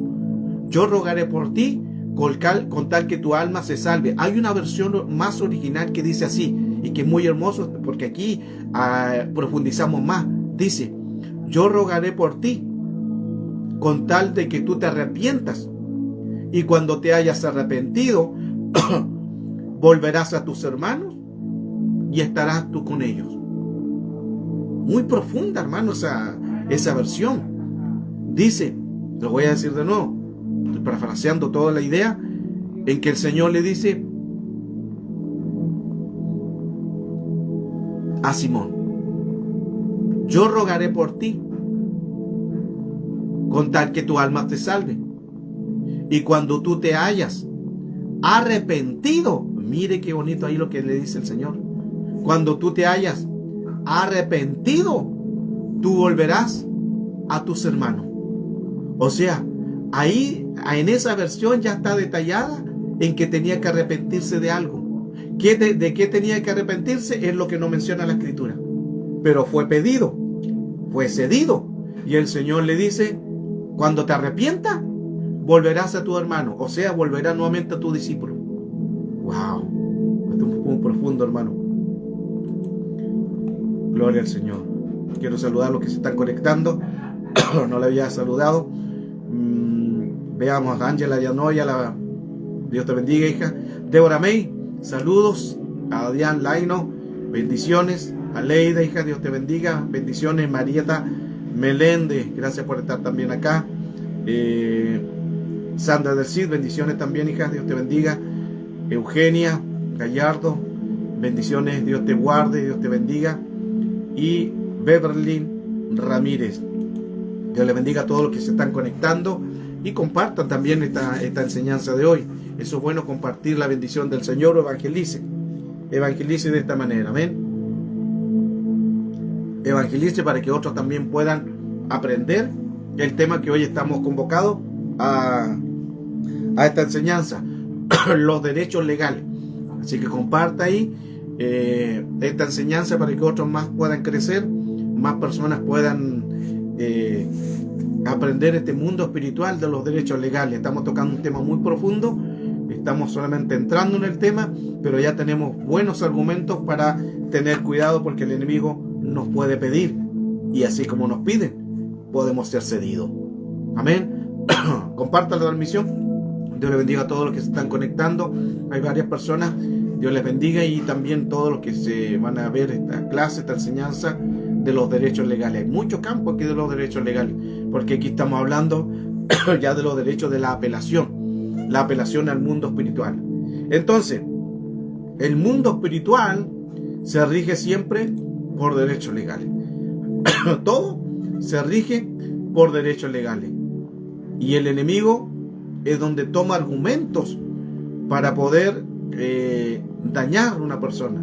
Yo rogaré por ti con tal que tu alma se salve. Hay una versión más original que dice así, y que es muy hermoso porque aquí profundizamos más. Dice, yo rogaré por ti con tal de que tú te arrepientas. Y cuando te hayas arrepentido, volverás a tus hermanos y estarás tú con ellos. Muy profunda, hermano, esa versión. Dice, lo voy a decir de nuevo, estoy parafraseando toda la idea, en que el Señor le dice a Simón, yo rogaré por ti con tal que tu alma te salve. Y cuando tú te hayas arrepentido, mire qué bonito ahí lo que le dice el Señor. Cuando tú te hayas arrepentido, tú volverás a tus hermanos. O sea, ahí en esa versión ya está detallada en que tenía que arrepentirse de algo. ¿De qué tenía que arrepentirse? Es lo que no menciona la escritura. Pero fue pedido, fue cedido. Y el Señor le dice, cuando te arrepientas, volverás a tu hermano, o sea, volverás nuevamente a tu discípulo. Wow, esto es muy profundo, hermano. Gloria al Señor. Quiero saludar a los que se están conectando. No le había saludado. Veamos a Ángela Yanoya, Dios te bendiga, hija. Débora May, saludos. A Adrián Laino, bendiciones. A Leida, hija, Dios te bendiga, bendiciones. Marieta Meléndez, gracias por estar también acá. Sandra del Cid, bendiciones también, hija, Dios te bendiga. Eugenia Gallardo, bendiciones, Dios te guarde, Dios te bendiga. Y Beverly Ramírez, Dios le bendiga a todos los que se están conectando y compartan también esta enseñanza de hoy. Eso es bueno, compartir la bendición del Señor, evangelice de esta manera, amén. Evangelice para que otros también puedan aprender el tema que hoy estamos convocados a esta enseñanza, los derechos legales. Así que comparta ahí esta enseñanza para que otros más puedan crecer, más personas puedan aprender este mundo espiritual de los derechos legales. Estamos tocando un tema muy profundo, estamos solamente entrando en el tema, pero ya tenemos buenos argumentos para tener cuidado, porque el enemigo nos puede pedir, y así como nos piden, podemos ser cedidos. Amén. Compartan la transmisión. Dios les bendiga a todos los que se están conectando. Hay varias personas. Dios les bendiga, y también todos los que se van a ver esta clase, esta enseñanza de los derechos legales. Hay mucho campo aquí de los derechos legales, porque aquí estamos hablando ya de los derechos de la apelación al mundo espiritual. Entonces, el mundo espiritual se rige siempre por derechos legales. Todo se rige por derechos legales. Y el enemigo es donde toma argumentos para poder dañar a una persona.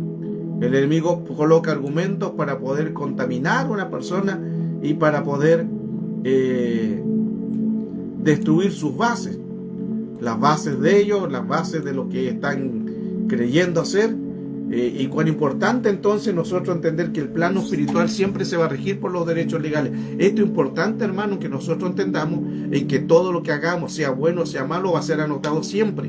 El enemigo coloca argumentos para poder contaminar a una persona y para poder destruir sus bases, las bases de ellos, las bases de lo que están creyendo hacer. Y cuán importante entonces nosotros entender que el plano espiritual siempre se va a regir por los derechos legales. Esto es importante, hermano, que nosotros entendamos en que todo lo que hagamos, sea bueno o sea malo, va a ser anotado siempre.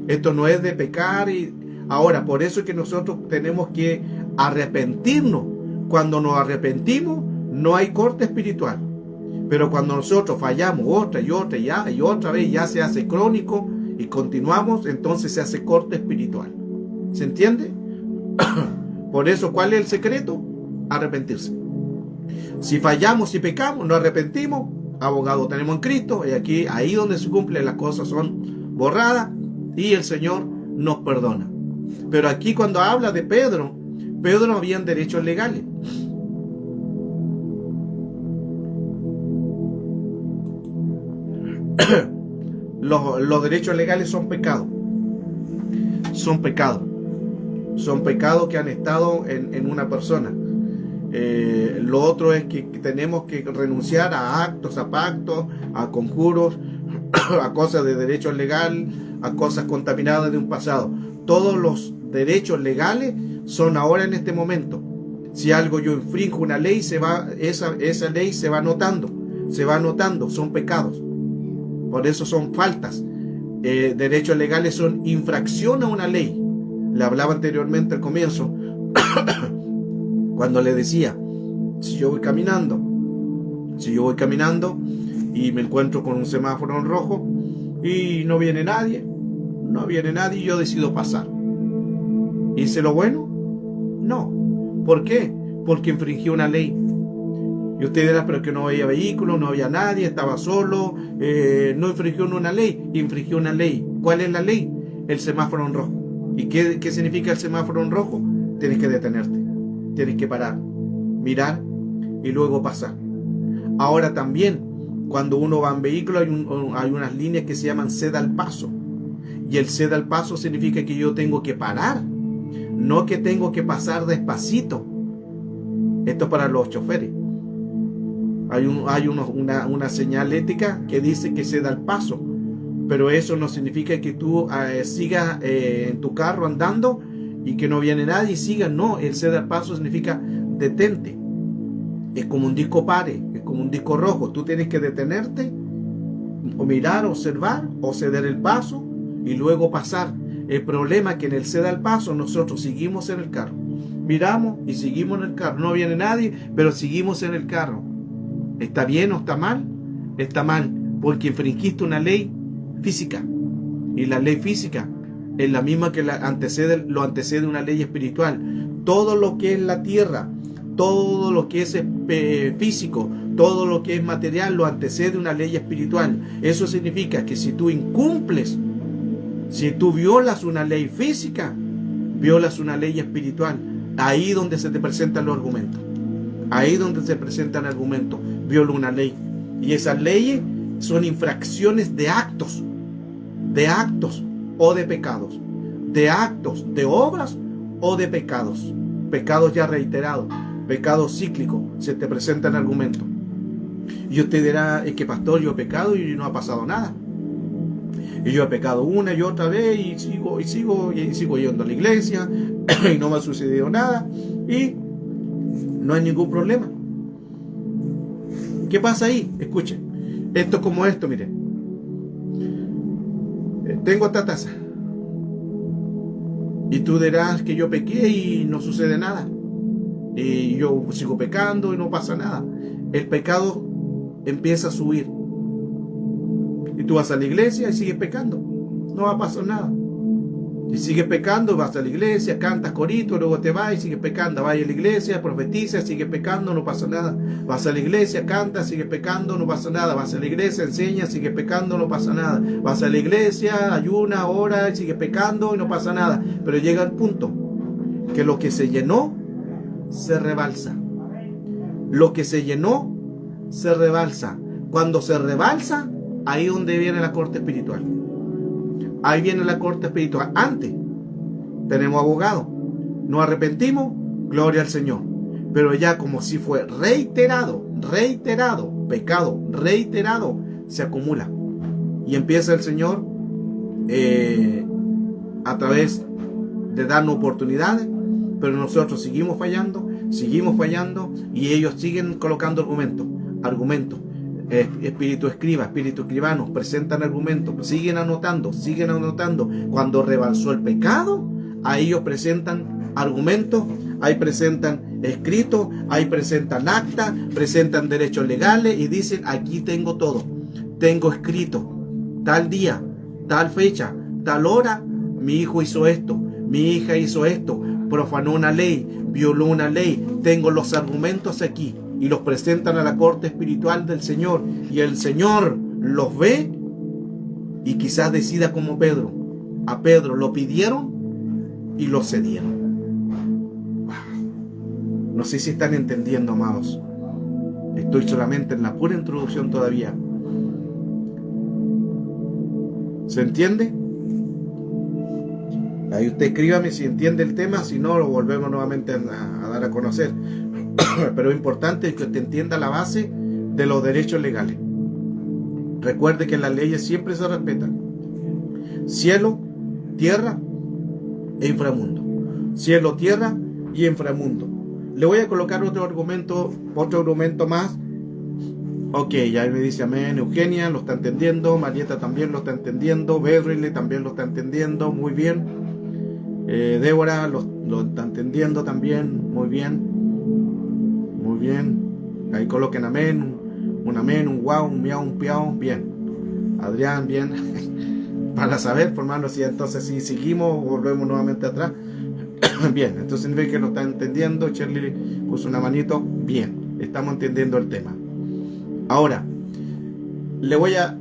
Esto no es de pecar. Y ahora, por eso es que nosotros tenemos que arrepentirnos. Cuando nos arrepentimos, no hay corte espiritual. Pero cuando nosotros fallamos otra y otra vez, ya se hace crónico y continuamos, entonces se hace corte espiritual. ¿Se entiende? Por eso, ¿cuál es el secreto? Arrepentirse. Si fallamos, si pecamos, nos arrepentimos, abogado tenemos en Cristo, y aquí, ahí donde se cumplen, las cosas son borradas y el Señor nos perdona. Pero aquí, cuando habla de Pedro no habían derechos legales. Los derechos legales son pecados. Son pecados. Son pecados que han estado en una persona. Lo otro es que tenemos que renunciar a actos, a pactos, a conjuros, a cosas de derecho legal, a cosas contaminadas de un pasado. Todos los derechos legales son ahora, en este momento. Si algo yo infrinjo una ley, esa ley se va anotando, son pecados. Por eso son faltas. Derechos legales son infracción a una ley. Le hablaba anteriormente al comienzo, cuando le decía, si yo voy caminando y me encuentro con un semáforo en rojo y no viene nadie, y yo decido pasar. ¿Hice lo bueno? No. ¿Por qué? Porque infringí una ley. Y usted dirá, pero que no había vehículo, no había nadie, estaba solo, no infringió una ley, infringió una ley. ¿Cuál es la ley? El semáforo en rojo. ¿Y qué significa el semáforo en rojo? Tienes que detenerte, tienes que parar, mirar y luego pasar. Ahora también, cuando uno va en vehículo, hay unas líneas que se llaman ceda al paso. Y el ceda al paso significa que yo tengo que parar, no que tengo que pasar despacito. Esto es para los choferes. Hay una señalética que dice que ceda al paso, pero eso no significa que tú sigas en tu carro andando y que no viene nadie y sigas. No, el ceda al paso significa detente. Es como un disco pare, es como como un disco rojo. Tú tienes que detenerte, o mirar, observar, o ceder el paso y luego pasar. El problema es que en el ceder el paso nosotros seguimos en el carro. Miramos y seguimos en el carro. No viene nadie, pero seguimos en el carro. ¿Está bien o está mal? Está mal, porque infringiste una ley física. Y la ley física es la misma que lo antecede una ley espiritual. Todo lo que es la tierra, todo lo que es físico, todo lo que es material, lo antecede una ley espiritual. Eso significa que si tú incumples, si tú violas una ley física, violas una ley espiritual. Ahí donde se te presentan los argumentos. Ahí donde se presentan argumentos. Viola una ley. Y esas leyes son infracciones de actos o de pecados. De actos, de obras o de pecados. Pecados ya reiterados. Pecados cíclicos. Se te presentan argumentos. Y usted dirá, es que pastor, yo he pecado y no ha pasado nada. Y yo he pecado una y otra vez y sigo yendo a la iglesia y no me ha sucedido nada y no hay ningún problema. ¿Qué pasa ahí? Escuchen, esto es como esto, miren. Tengo esta taza y tú dirás que yo pequé y no sucede nada y yo sigo pecando y no pasa nada. El pecado empieza a subir. Y tú vas a la iglesia y sigues pecando. No va a pasar nada. Y sigues pecando, vas a la iglesia, cantas corito, luego te vas y sigues pecando. Vas a la iglesia, profetizas, sigues pecando, no pasa nada. Vas a la iglesia, cantas, sigues pecando, no pasa nada. Vas a la iglesia, enseñas, sigues pecando, no pasa nada. Vas a la iglesia, ayuna, ora, sigues pecando y no pasa nada. Pero llega el punto que lo que se llenó se rebalsa. Lo que se llenó se rebalsa. Cuando se rebalsa, ahí donde viene la corte espiritual. Ahí viene la corte espiritual. Antes tenemos abogado. Nos arrepentimos, gloria al Señor. Pero ya como si fue reiterado, pecado reiterado, se acumula. Y empieza el Señor a través de darnos oportunidades, pero nosotros seguimos fallando, y ellos siguen colocando argumentos. Espíritu escriba, espíritu escribano, presentan argumentos, siguen anotando. Cuando rebalsó el pecado, ahí ellos presentan argumentos, ahí presentan escritos, ahí presentan actas, presentan derechos legales y dicen, aquí tengo todo, tengo escrito, tal día, tal fecha, tal hora, mi hijo hizo esto, mi hija hizo esto, profanó una ley, violó una ley, tengo los argumentos aquí. Y los presentan a la corte espiritual del Señor. Y el Señor los ve y quizás decida como Pedro. A Pedro lo pidieron y lo cedieron. Wow. No sé si están entendiendo, amados. Estoy solamente en la pura introducción todavía. ¿Se entiende? Ahí usted escríbame si entiende el tema. Si no, lo volvemos nuevamente a dar a conocer. Pero es importante que usted entienda la base de los derechos legales. Recuerde que las leyes siempre se respetan. Cielo, tierra e inframundo. Cielo, tierra y inframundo. Le voy a colocar otro argumento más. Ok, ya me dice amén. Eugenia lo está entendiendo. Marieta también lo está entendiendo. Bedrile también lo está entendiendo. Muy bien. Débora lo está entendiendo también. Muy bien. Muy bien. Ahí coloquen amén. Un amén, un guau, un miau, un piau. Bien. Adrián, bien. Para saber, formarnos, y entonces si seguimos, volvemos nuevamente atrás. Bien, entonces ve que lo está entendiendo. Shirley puso una manito. Bien, estamos entendiendo el tema. Ahora, le voy a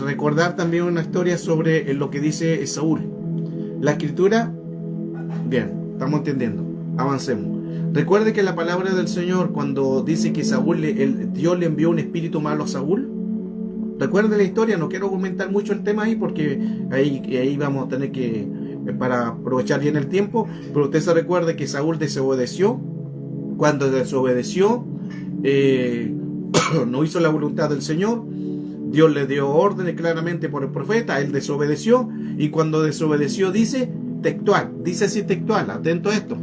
recordar también una historia sobre lo que dice Saúl. La escritura, bien, estamos entendiendo. Avancemos. Recuerde que la palabra del Señor, cuando dice que Dios le envió un espíritu malo a Saúl, recuerde la historia. No quiero comentar mucho el tema ahí, porque ahí vamos a tener que, para aprovechar bien el tiempo, pero usted se recuerde que Saúl desobedeció. Cuando desobedeció, no hizo la voluntad del Señor. Dios le dio órdenes claramente por el profeta, él desobedeció, y cuando desobedeció dice así textual, atento a esto,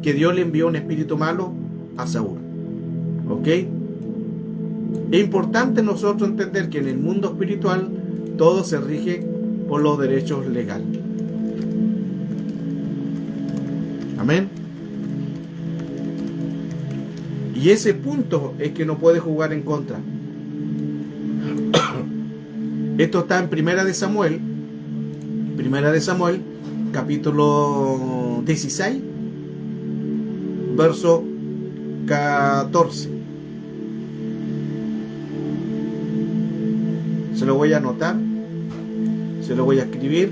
que Dios le envió un espíritu malo a Saúl. ¿Ok? Es importante nosotros entender que en el mundo espiritual todo se rige por los derechos legales. Amén. Y ese punto es que no puede jugar en contra. Esto está en Primera de Samuel, capítulo 16, verso 14. Se lo voy a anotar, se lo voy a escribir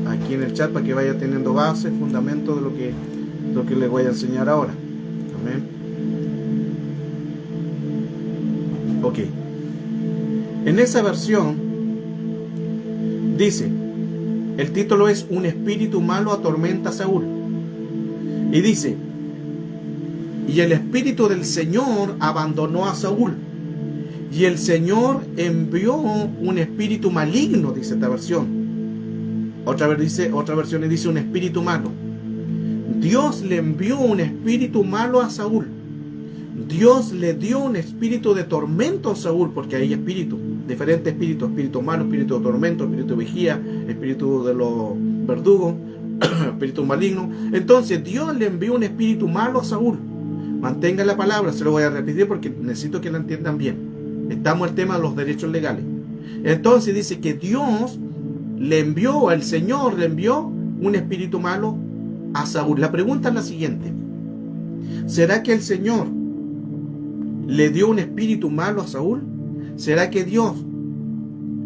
aquí en el chat para que vaya teniendo base, fundamento de lo que les voy a enseñar ahora. Amén. Ok. En esa versión dice, el título es Un espíritu malo atormenta a Saúl. Y dice, y el espíritu del Señor abandonó a Saúl. Y el Señor envió un espíritu maligno, dice esta versión. Otra versión le dice un espíritu malo. Dios le envió un espíritu malo a Saúl. Dios le dio un espíritu de tormento a Saúl, porque hay espíritus, diferentes espíritus, espíritu malo, espíritu de tormento, espíritu de vigía, espíritu de los verdugos, espíritu maligno. Entonces Dios le envió un espíritu malo a Saúl. Mantenga la palabra, se lo voy a repetir porque necesito que la entiendan bien. Estamos en el tema de los derechos legales. Entonces dice que Dios le envió, el Señor le envió un espíritu malo a Saúl. La pregunta es la siguiente: ¿será que el Señor le dio un espíritu malo a Saúl? ¿Será que Dios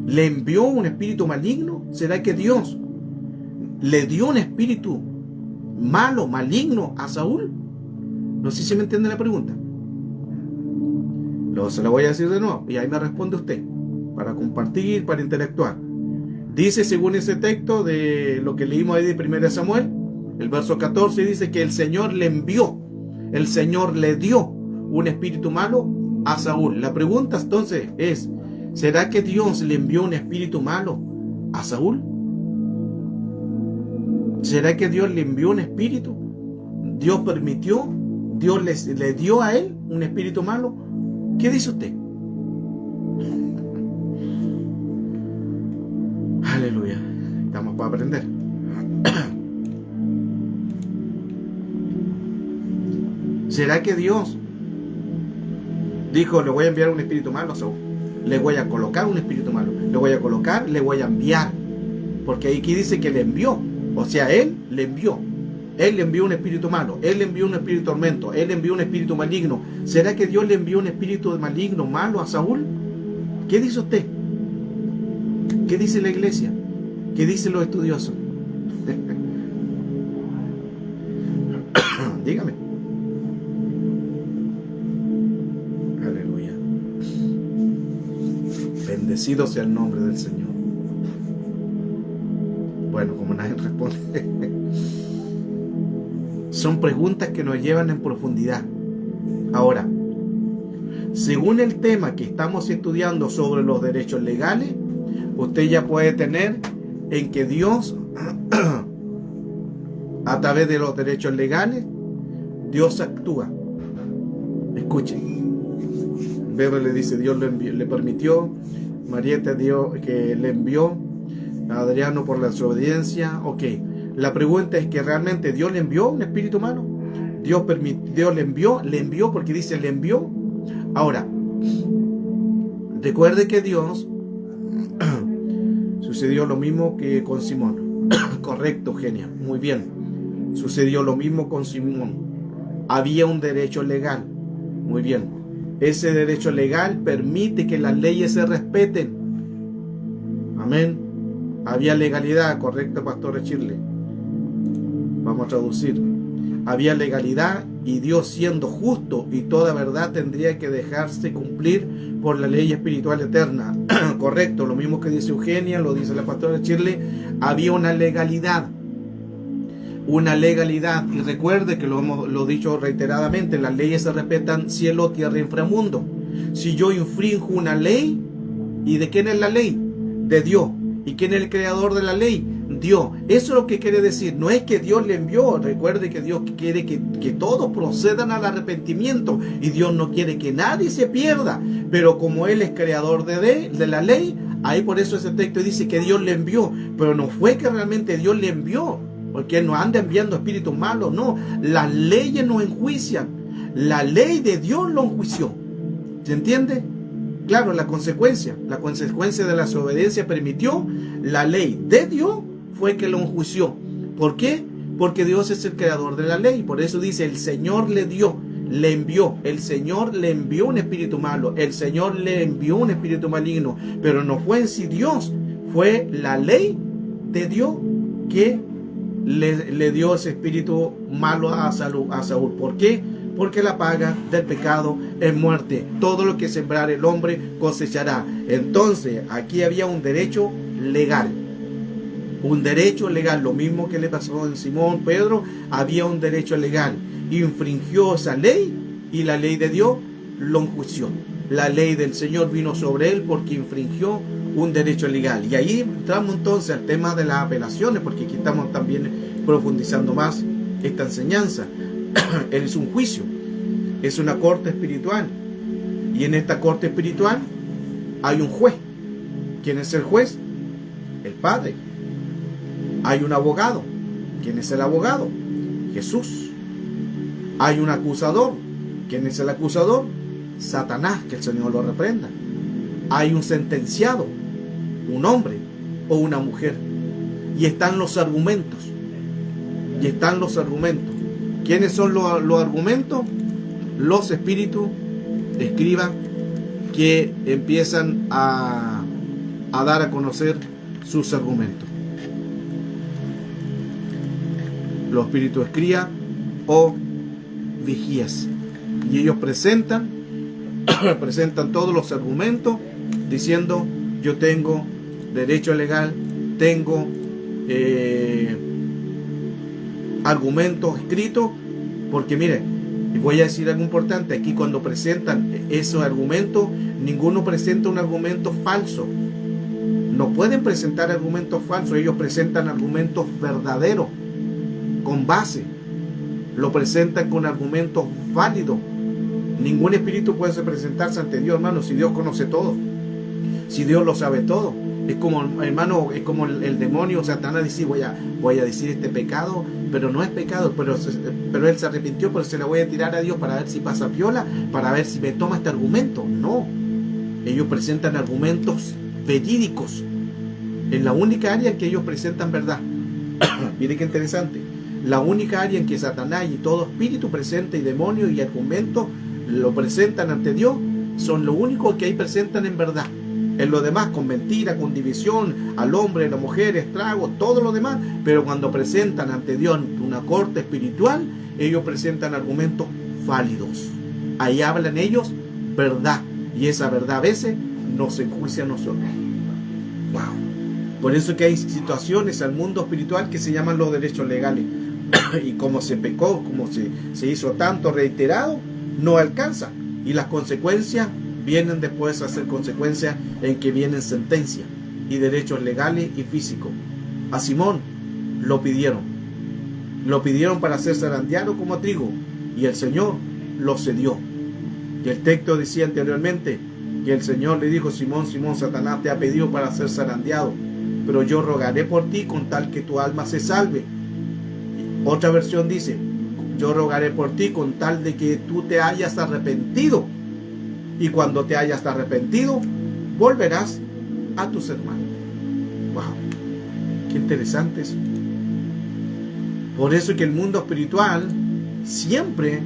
le envió un espíritu maligno? ¿Será que Dios le dio un espíritu malo, maligno a Saúl? No sé si me entiende la pregunta. Luego se la voy a decir de nuevo y ahí me responde usted, para compartir, para interactuar. Dice, según ese texto de lo que leímos ahí de 1 Samuel, el verso 14 dice que el Señor le envió, el Señor le dio un espíritu malo a Saúl. La pregunta entonces es, ¿será que Dios le envió un espíritu malo a Saúl? ¿Será que Dios le envió un espíritu? ¿Dios permitió? ¿Dios le dio a él un espíritu malo? ¿Qué dice usted? Aleluya. Estamos para aprender. ¿Será que Dios dijo, le voy a enviar un espíritu malo a Saúl? Le voy a colocar un espíritu malo. Le voy a enviar. Porque aquí dice que le envió. O sea, Él le envió. Él le envió un espíritu malo. Él le envió un espíritu de tormento. Él le envió un espíritu maligno. ¿Será que Dios le envió un espíritu maligno, malo a Saúl? ¿Qué dice usted? ¿Qué dice la iglesia? ¿Qué dicen los estudiosos? Dígame. Aleluya. Bendecido sea el nombre del Señor. Bueno, como nadie responde, son preguntas que nos llevan en profundidad. Ahora, según el tema que estamos estudiando sobre los derechos legales, usted ya puede tener en que Dios, a través de los derechos legales, Dios actúa. Escuchen. Bebe le dice, Dios le permitió. Marieta dio que le envió. Adriano por la desobediencia. Ok. La pregunta es que realmente Dios le envió un espíritu malo. Dios le envió porque dice le envió. Ahora, recuerde que Dios sucedió lo mismo que con Simón. Correcto, Eugenia, muy bien. Sucedió lo mismo con Simón. Había un derecho legal. Muy bien. Ese derecho legal permite que las leyes se respeten. Amén. Había legalidad, correcto, Pastor Shirley. Vamos a traducir. Había legalidad y Dios, siendo justo y toda verdad, tendría que dejarse cumplir por la ley espiritual eterna. Correcto, lo mismo que dice Eugenia, lo dice la pastora Shirley. Había una legalidad. Una legalidad. Y recuerde que lo he dicho reiteradamente, las leyes se respetan cielo, tierra y inframundo. Si yo infrinjo una ley, ¿y de quién es la ley? De Dios. ¿Y quién es el creador de la ley? dio. Eso es lo que quiere decir. No es que Dios le envió. Recuerde que Dios quiere que todos procedan al arrepentimiento. Y Dios no quiere que nadie se pierda. Pero como Él es creador de la ley, ahí por eso ese texto dice que Dios le envió. Pero no fue que realmente Dios le envió, porque Él no anda enviando espíritus malos. No, las leyes nos enjuician. La ley de Dios lo enjuició. ¿Se entiende? Claro, la consecuencia de la desobediencia permitió, la ley de Dios fue que lo enjuició. ¿Por qué? Porque Dios es el creador de la ley. Por eso dice, el Señor le envió. El Señor le envió un espíritu malo. El Señor le envió un espíritu maligno. Pero no fue en sí Dios, fue la ley de Dios que le dio ese espíritu malo a Saúl. ¿Por qué? Porque la paga del pecado es muerte. Todo lo que sembrar el hombre cosechará. Entonces, aquí había un derecho legal. Un derecho legal. Lo mismo que le pasó en Simón Pedro. Había un derecho legal. Infringió esa ley y la ley de Dios lo enjuició. La ley del Señor vino sobre él porque infringió un derecho legal. Y ahí entramos entonces al tema de las apelaciones, porque aquí estamos también profundizando más esta enseñanza. Es un juicio, es una corte espiritual, y en esta corte espiritual hay un juez. ¿Quién es el juez? El Padre. Hay un abogado. ¿Quién es el abogado? Jesús. Hay un acusador. ¿Quién es el acusador? Satanás, que el Señor lo reprenda. Hay un sentenciado, un hombre o una mujer, y están los argumentos. ¿Quiénes son los argumentos? Los espíritus escriban que empiezan a dar a conocer sus argumentos. Los espíritus escriban o vigías. Y ellos presentan todos los argumentos diciendo, yo tengo derecho legal, tengo argumentos escritos, porque mire, voy a decir algo importante, aquí cuando presentan esos argumentos, ninguno presenta un argumento falso. No pueden presentar argumentos falsos, ellos presentan argumentos verdaderos, con base, lo presentan con argumentos válidos. Ningún espíritu puede presentarse ante Dios, hermano, si Dios conoce todo, si Dios lo sabe todo. Es como, hermano, es como el demonio, Satanás dice, voy a decir este pecado, pero no es pecado, pero él se arrepintió, pero se lo voy a tirar a Dios para ver si pasa piola, para ver si me toma este argumento. No, ellos presentan argumentos verídicos, en la única área en que ellos presentan verdad. Mire qué interesante, la única área en que Satanás y todo espíritu presente y demonio y argumento lo presentan ante Dios, son lo único que ahí presentan en verdad. En lo demás, con mentira, con división, al hombre, a la mujer, estrago, todo lo demás. Pero cuando presentan ante Dios una corte espiritual, ellos presentan argumentos válidos. Ahí hablan ellos verdad. Y esa verdad a veces nos enjuicia a nosotros. Wow. Por eso que hay situaciones al mundo espiritual que se llaman los derechos legales. Y como se pecó, como se hizo tanto reiterado, no alcanza. Y las consecuencias vienen después a ser consecuencias en que vienen sentencias y derechos legales y físicos. A Simón lo pidieron para ser zarandeado como trigo, y el Señor lo cedió. Y el texto decía anteriormente que el Señor le dijo, Simón, Simón, Satanás te ha pedido para ser zarandeado, pero yo rogaré por ti con tal que tu alma se salve. Otra versión dice, yo rogaré por ti con tal de que tú te hayas arrepentido. Y cuando te hayas arrepentido, volverás a tus hermanos. ¡Wow! ¡Qué interesante eso! Por eso es que el mundo espiritual siempre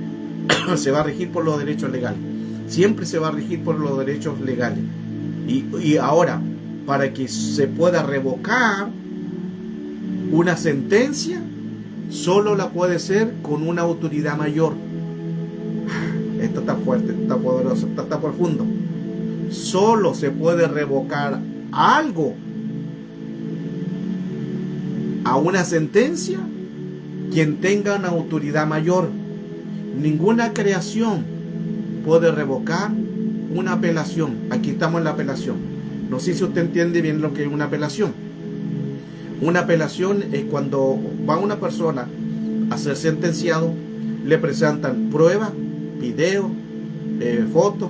se va a regir por los derechos legales. Siempre se va a regir por los derechos legales. Y ahora, para que se pueda revocar una sentencia, solo la puede ser con una autoridad mayor. Esto está fuerte, está poderoso, está profundo. Solo se puede revocar algo, a una sentencia, quien tenga una autoridad mayor. Ninguna creación puede revocar una apelación. Aquí estamos en la apelación. No sé si usted entiende bien lo que es una apelación. Una apelación es cuando va una persona a ser sentenciado, le presentan pruebas, videos, fotos,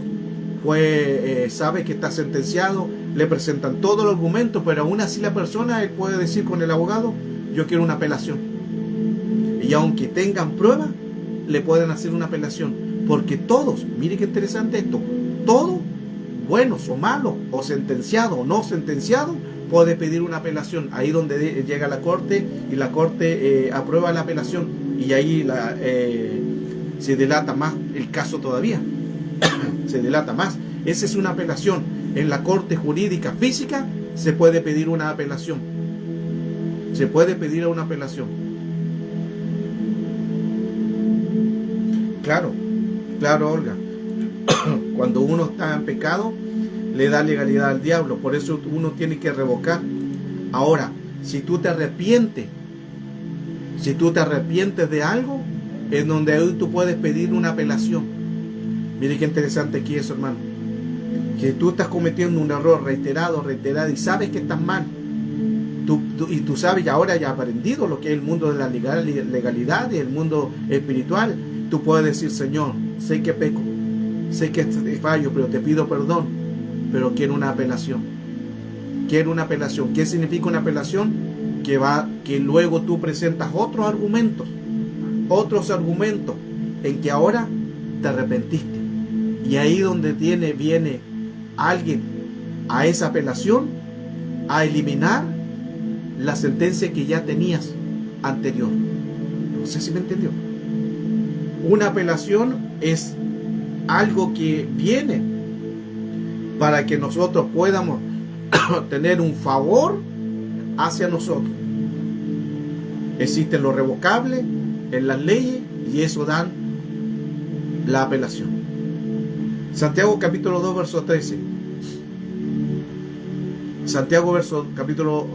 sabe que está sentenciado, le presentan todos los argumentos, pero aún así la persona, él puede decir con el abogado, yo quiero una apelación. Y aunque tengan pruebas, le pueden hacer una apelación, porque todos, mire qué interesante esto, todos, buenos o malos, o sentenciados o no sentenciados, puede pedir una apelación. Ahí donde llega la corte y la corte aprueba la apelación, y ahí se dilata más el caso todavía. Se dilata más. Esa es una apelación. En la corte jurídica física se puede pedir una apelación. Se puede pedir una apelación. Claro, Olga. Cuando uno está en pecado, le da legalidad al diablo. Por eso uno tiene que revocar. Ahora, si tú te arrepientes de algo, es donde ahí tú puedes pedir una apelación. Mire qué interesante aquí eso, hermano. Que tú estás cometiendo un error reiterado y sabes que estás mal. Tú sabes, y ahora ya has aprendido lo que es el mundo de la legalidad y el mundo espiritual. Tú puedes decir, Señor, sé que peco, sé que fallo, pero te pido perdón, pero quiero una apelación. Quiero una apelación. ¿Qué significa una apelación? Que luego tú presentas otros argumentos en que ahora te arrepentiste. Y ahí donde viene alguien a esa apelación a eliminar la sentencia que ya tenías anterior. No sé si me entendió. Una apelación es algo que viene para que nosotros podamos tener un favor hacia nosotros. Existe lo revocable en las leyes y eso dan la apelación. Santiago capítulo 2 verso 13. Santiago capítulo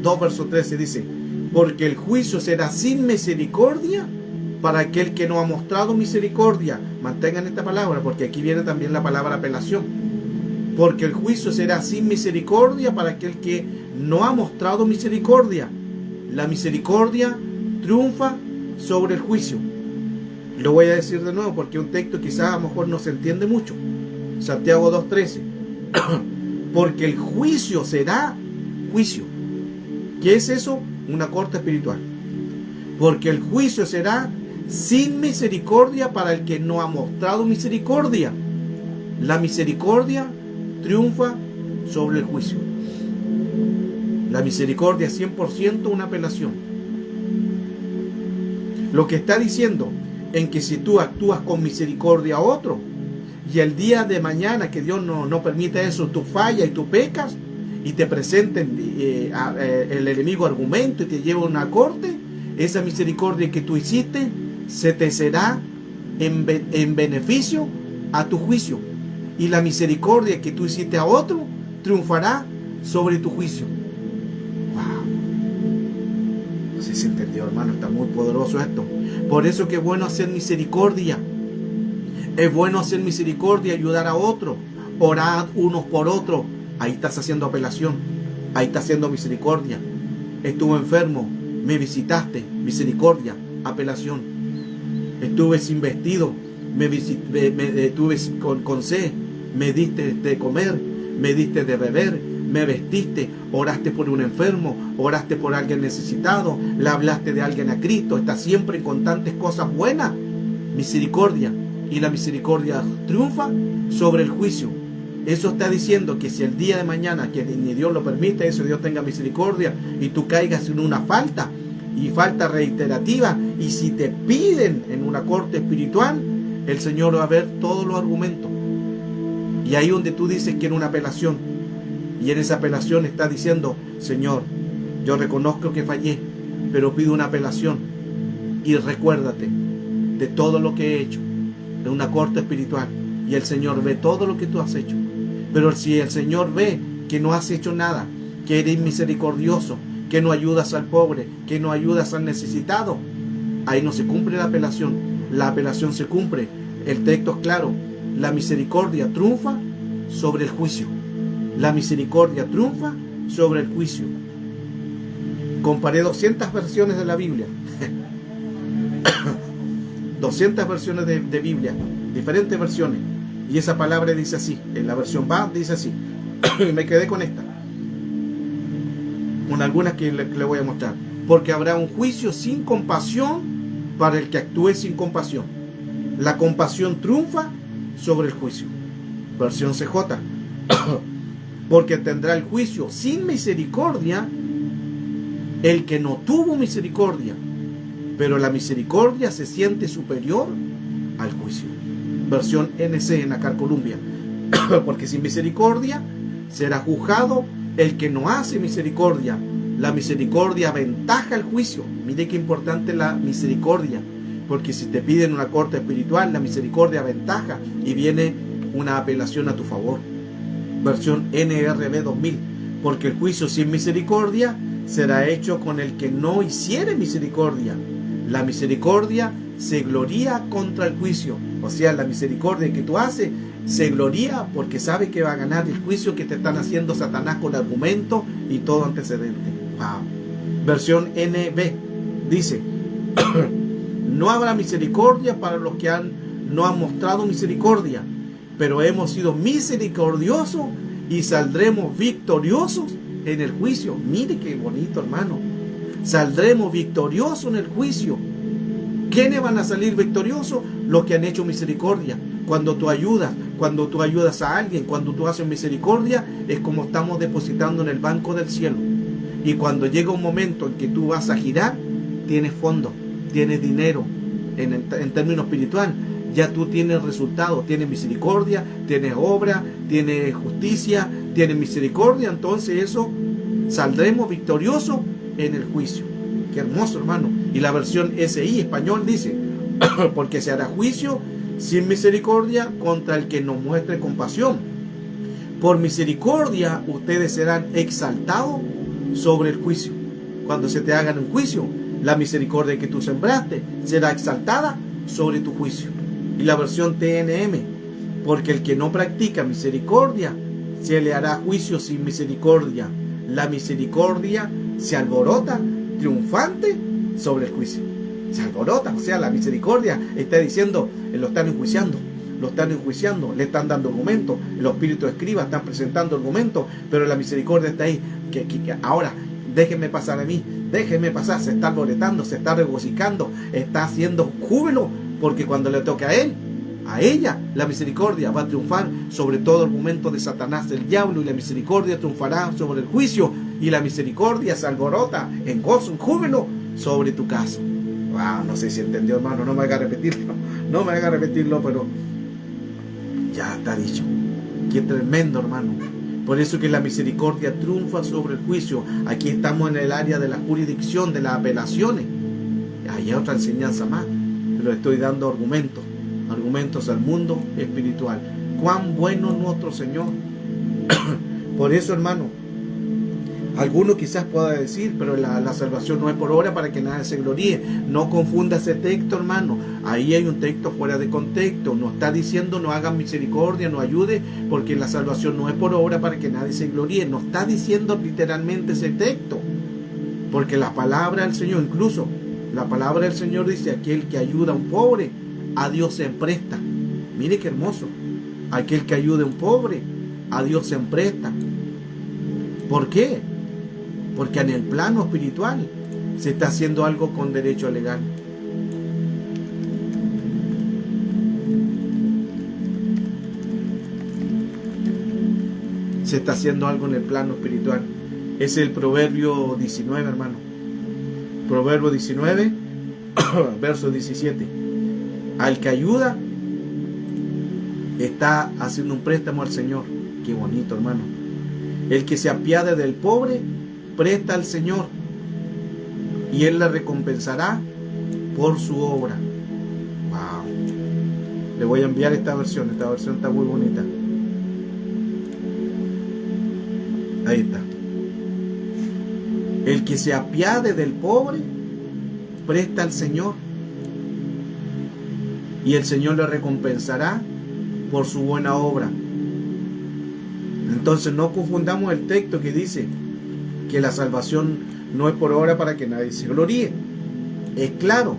2 verso 13 dice: porque el juicio será sin misericordia para aquel que no ha mostrado misericordia. Mantengan esta palabra, porque aquí viene también la palabra apelación. Porque el juicio será sin misericordia para aquel que no ha mostrado misericordia. La misericordia triunfa sobre el juicio. Lo voy a decir de nuevo porque un texto quizás a lo mejor no se entiende mucho. Santiago 2:13. Porque el juicio será juicio. ¿Qué es eso? Una corte espiritual. Porque el juicio será sin misericordia para el que no ha mostrado misericordia. La misericordia triunfa sobre el juicio. La misericordia es 100% una apelación. Lo que está diciendo en que si tú actúas con misericordia a otro y el día de mañana, que Dios no permite eso, tú fallas y tú pecas y te presenten el enemigo argumento y te lleva a una corte, esa misericordia que tú hiciste se te será en beneficio a tu juicio, y la misericordia que tú hiciste a otro triunfará sobre tu juicio. Wow. No sé si se entendió, hermano, está muy poderoso esto. Por eso que es bueno hacer misericordia. Es bueno hacer misericordia, ayudar a otro, orar unos por otros. Ahí estás haciendo apelación, ahí estás haciendo misericordia. Estuve enfermo, me visitaste, misericordia, apelación. Estuve sin vestido, estuve con sed, me diste de comer, me diste de beber, me vestiste, oraste por un enfermo, oraste por alguien necesitado, le hablaste de alguien a Cristo. Estás siempre en constantes cosas buenas, misericordia. Y la misericordia triunfa sobre el juicio. Eso está diciendo que si el día de mañana, que ni Dios lo permite, eso Dios tenga misericordia, y tú caigas en una falta, y falta reiterativa, y si te piden en una corte espiritual, el Señor va a ver todos los argumentos. Y ahí donde tú dices que en una apelación, y en esa apelación está diciendo, Señor, yo reconozco que fallé, pero pido una apelación, y recuérdate de todo lo que he hecho. En una corte espiritual, y el Señor ve todo lo que tú has hecho. Pero si el Señor ve que no has hecho nada, que eres misericordioso, que no ayudas al pobre, que no ayudas al necesitado, ahí no se cumple la apelación. La apelación se cumple. El texto es claro: la misericordia triunfa sobre el juicio. La misericordia triunfa sobre el juicio. Comparé 200 versiones de la Biblia. 200 versiones de Biblia, diferentes versiones. Y esa palabra dice así, en la versión va dice así. Y me quedé con esta. Con algunas que le voy a mostrar. Porque habrá un juicio sin compasión para el que actúe sin compasión. La compasión triunfa sobre el juicio. Versión CJ. Porque tendrá el juicio sin misericordia el que no tuvo misericordia, pero la misericordia se siente superior al juicio. Versión NC en Acar Columbia. Porque sin misericordia será juzgado el que no hace misericordia. La misericordia aventaja el juicio. Mire qué importante la misericordia, porque si te piden una corte espiritual, la misericordia aventaja y viene una apelación a tu favor. Versión NRB 2000. Porque el juicio sin misericordia será hecho con el que no hiciere misericordia. La misericordia se gloría contra el juicio. O sea, la misericordia que tú haces se gloría porque sabe que va a ganar el juicio que te están haciendo Satanás con argumento y todo antecedente. Wow. Versión NB dice: no habrá misericordia para los que no han mostrado misericordia, pero hemos sido misericordiosos y saldremos victoriosos en el juicio. Mire qué bonito, hermano. Saldremos victoriosos en el juicio. ¿Quiénes van a salir victoriosos? Los que han hecho misericordia. Cuando tú ayudas a alguien, cuando tú haces misericordia, es como estamos depositando en el banco del cielo. Y cuando llega un momento en que tú vas a girar, tienes fondo, tienes dinero, en términos espiritual, ya tú tienes resultados, tienes misericordia, tienes obra, tienes justicia, tienes misericordia. Entonces eso, saldremos victoriosos en el juicio. Qué hermoso, hermano. Y la versión SI español dice: porque se hará juicio sin misericordia contra el que no muestre compasión. Por misericordia ustedes serán exaltados sobre el juicio. Cuando se te hagan un juicio, la misericordia que tú sembraste será exaltada sobre tu juicio. Y la versión TNM: porque el que no practica misericordia se le hará juicio sin misericordia. La misericordia se alborota triunfante sobre el juicio. Se alborota, o sea, la misericordia está diciendo, lo están enjuiciando, le están dando argumentos, los espíritus escribas están presentando argumentos, pero la misericordia está ahí, que ahora déjenme pasar a mí, déjenme pasar. Se está alborotando, se está regocijando, está haciendo júbilo, porque cuando le toque a él, a ella, la misericordia va a triunfar sobre todo argumento de Satanás, del diablo, y la misericordia triunfará sobre el juicio, y la misericordia se alborota en gozo, en júbilo sobre tu caso. Wow, no sé si entendió, hermano, no me haga repetirlo, pero ya está dicho. Qué tremendo, hermano. Por eso que la misericordia triunfa sobre el juicio. Aquí estamos en el área de la jurisdicción, de las apelaciones. Hay otra enseñanza más, pero estoy dando argumentos al mundo espiritual. Cuán bueno nuestro Señor. Por eso, hermano, alguno quizás pueda decir, pero la salvación no es por obra para que nadie se gloríe. No confunda ese texto, hermano. Ahí hay un texto fuera de contexto. No está diciendo no hagan misericordia, no ayude, porque la salvación no es por obra para que nadie se gloríe. No está diciendo literalmente ese texto, porque la palabra del Señor, incluso la palabra del Señor dice: aquel que ayuda a un pobre, a Dios se empresta. Mire qué hermoso. Aquel que ayude a un pobre, a Dios se empresta. ¿Por qué? Porque en el plano espiritual se está haciendo algo con derecho legal. Se está haciendo algo en el plano espiritual. Es el Proverbio 19, hermano. Proverbio 19, verso 17. Al que ayuda está haciendo un préstamo al Señor. Qué bonito, hermano. El que se apiade del pobre presta al Señor, y Él le recompensará por su obra. Wow. Le voy a enviar esta versión está muy bonita. Ahí está. El que se apiade del pobre presta al Señor, y el Señor le recompensará por su buena obra. Entonces no confundamos el texto que dice que la salvación no es por obra para que nadie se gloríe. Es claro,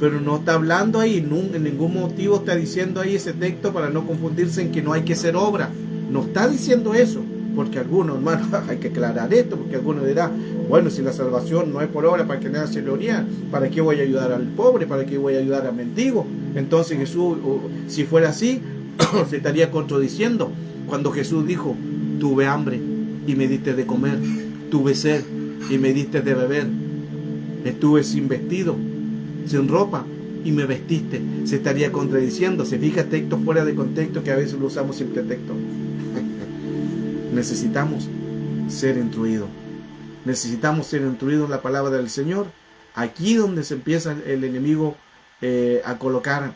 pero no está hablando ahí, en ningún motivo está diciendo ahí ese texto para no confundirse en que no hay que hacer obra. No está diciendo eso, porque algunos, hermanos, hay que aclarar esto, porque algunos dirán, bueno, si la salvación no es por obra para que nadie se gloríe, ¿para qué voy a ayudar al pobre? ¿Para qué voy a ayudar al mendigo? Entonces Jesús, si fuera así, se estaría contradiciendo cuando Jesús dijo, tuve hambre y me diste de comer, tuve sed y me diste de beber, estuve sin vestido, sin ropa y me vestiste. Se estaría contradiciendo. Se fija textos fuera de contexto que a veces lo usamos sin pretexto. Necesitamos ser instruidos. Necesitamos ser instruidos en la palabra del Señor. Aquí donde se empieza el enemigo a colocar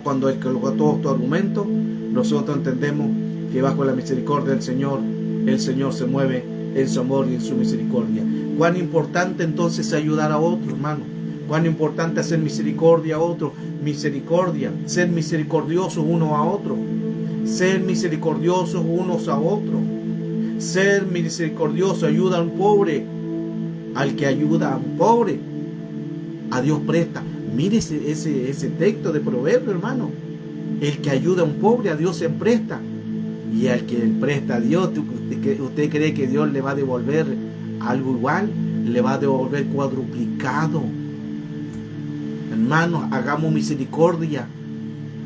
cuando él colocó todos estos argumentos, nosotros entendemos que bajo la misericordia del Señor, el Señor se mueve en su amor y en su misericordia. Cuán importante entonces ayudar a otro, hermano. Cuán importante hacer misericordia a otro. Misericordia, ser misericordiosos unos a otros. Ser misericordiosos unos a otros. Ser misericordioso, ayuda a un pobre. Al que ayuda a un pobre, a Dios presta. Mire ese texto de Proverbio, hermano. El que ayuda a un pobre, a Dios se presta. Y al que presta a Dios, ¿usted cree que Dios le va a devolver algo igual? Le va a devolver cuadruplicado. Hermanos, hagamos misericordia.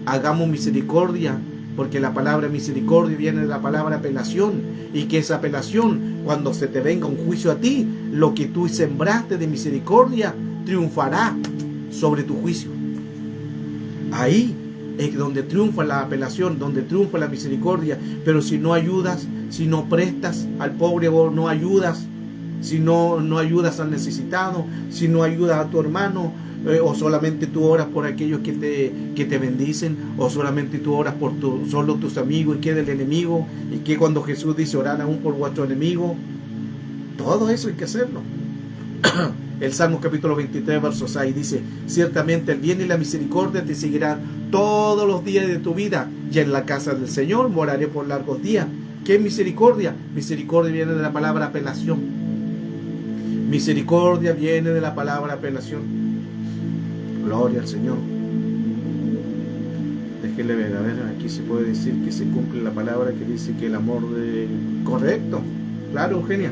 Hagamos misericordia. Porque la palabra misericordia viene de la palabra apelación. Y que esa apelación, cuando se te venga un juicio a ti, lo que tú sembraste de misericordia triunfará sobre tu juicio. Ahí es donde triunfa la apelación, donde triunfa la misericordia. Pero si no ayudas, si no prestas al pobre, o no ayudas, si no ayudas al necesitado, si no ayudas a tu hermano, o solamente tú oras por aquellos que te bendicen, o solamente tú oras por solo tus amigos y queda el enemigo, y que cuando Jesús dice orar aún por vuestro enemigo, todo eso hay que hacerlo. El Salmo capítulo 23 verso 6 dice, ciertamente el bien y la misericordia te seguirán todos los días de tu vida, y en la casa del Señor moraré por largos días. ¿Qué es misericordia? Misericordia viene de la palabra apelación. Misericordia viene de la palabra apelación. Gloria al Señor. Déjenle ver, a ver, aquí se puede decir que se cumple la palabra que dice que el amor de... Correcto, claro, Eugenia.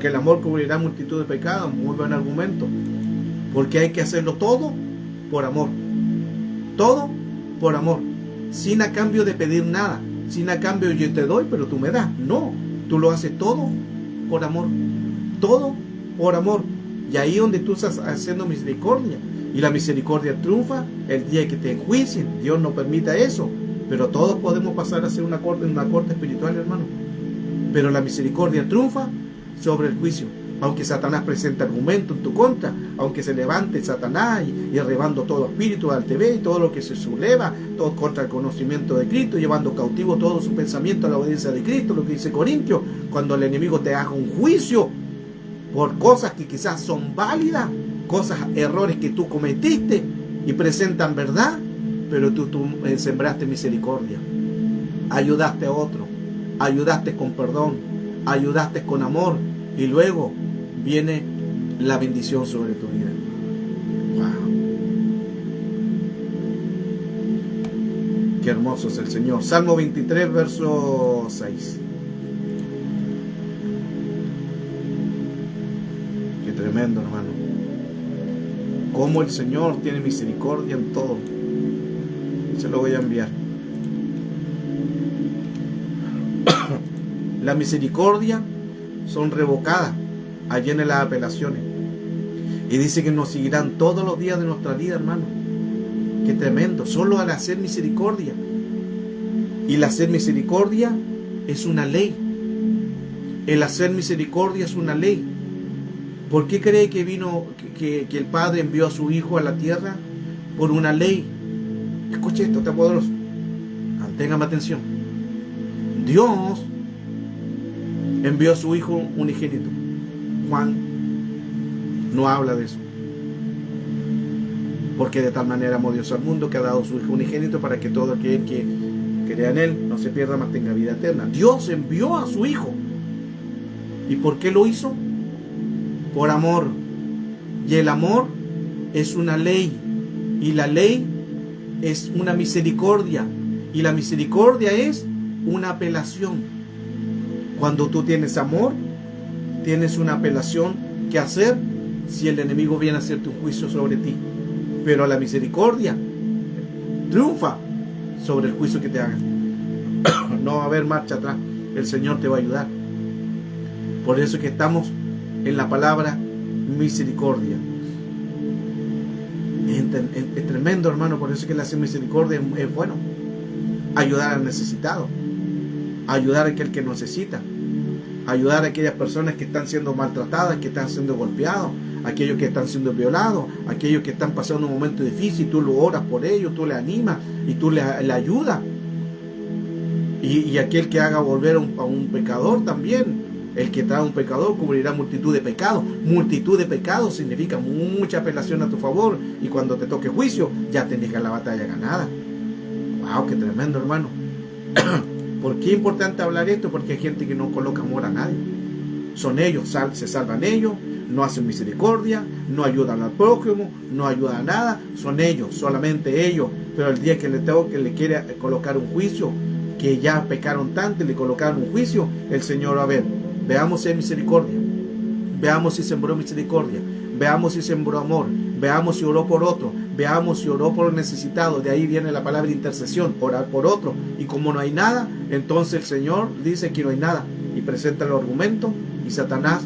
Que el amor cubrirá multitud de pecados. Muy buen argumento. Porque hay que hacerlo todo por amor. Todo por amor. Sin a cambio de pedir nada. Sin a cambio yo te doy, pero tú me das. No, tú lo haces todo por amor. Todo por amor. Y ahí donde tú estás haciendo misericordia. Y la misericordia triunfa el día que te enjuicien. Dios no permita eso. Pero todos podemos pasar a ser una corte espiritual, hermano. Pero la misericordia triunfa sobre el juicio. Aunque Satanás presente argumentos en tu contra, aunque se levante Satanás y arrebando todo espíritu al TV y todo lo que se subleva, todo contra el conocimiento de Cristo, llevando cautivo todo su pensamiento a la obediencia de Cristo, lo que dice Corintios, cuando el enemigo te haga un juicio por cosas que quizás son válidas, cosas, errores que tú cometiste y presentan verdad, pero tú sembraste misericordia, ayudaste a otro, ayudaste con perdón, ayudaste con amor, y luego viene la bendición sobre tu vida. Wow. Qué hermoso es el Señor. Salmo 23, verso 6. Qué tremendo, hermano. Cómo el Señor tiene misericordia en todo. Se lo voy a enviar. La misericordia son revocadas allí en las apelaciones. Y dice que nos seguirán todos los días de nuestra vida, hermano. Qué tremendo. Solo al hacer misericordia. Y el hacer misericordia es una ley. El hacer misericordia es una ley. ¿Por qué cree que vino, que el Padre envió a su Hijo a la tierra? Por una ley. Escuche esto, está poderoso. Téngame atención. Dios envió a su Hijo unigénito. Juan no habla de eso. Porque de tal manera amó Dios al mundo que ha dado su Hijo unigénito para que todo aquel que crea en Él no se pierda, mas tenga vida eterna. Dios envió a su Hijo. ¿Y por qué lo hizo? Por amor. Y el amor es una ley. Y la ley es una misericordia. Y la misericordia es una apelación. Cuando tú tienes amor, tienes una apelación que hacer si el enemigo viene a hacerte un juicio sobre ti. Pero la misericordia triunfa sobre el juicio que te hagan. No va a haber marcha atrás. El Señor te va a ayudar. Por eso es que estamos en la palabra misericordia. Es tremendo, hermano. Por eso es que la misericordia es bueno. Ayudar al necesitado. Ayudar a aquel que necesita. Ayudar a aquellas personas que están siendo maltratadas, que están siendo golpeados, aquellos que están siendo violados, aquellos que están pasando un momento difícil. Tú lo oras por ellos, tú le animas y tú le ayudas. Y aquel que haga volver a un pecador también. El que trae un pecador cubrirá multitud de pecados. Multitud de pecados significa mucha apelación a tu favor. Y cuando te toque juicio, ya tenés la batalla ganada. ¡Wow! ¡Qué tremendo, hermano! ¿Por qué es importante hablar esto? Porque hay gente que no coloca amor a nadie. Son ellos, se salvan ellos, no hacen misericordia, no ayudan al prójimo, no ayudan a nada. Son ellos, solamente ellos. Pero el día que le quiere colocar un juicio, que ya pecaron tanto y le colocaron un juicio, el Señor va a ver. Veamos si hay misericordia. Veamos si sembró misericordia. Veamos si sembró amor. Veamos si oró por otro. Veamos si oró por los necesitados. De ahí viene la palabra intercesión, orar por otro. Y como no hay nada, entonces el Señor dice que no hay nada. Y presenta el argumento y Satanás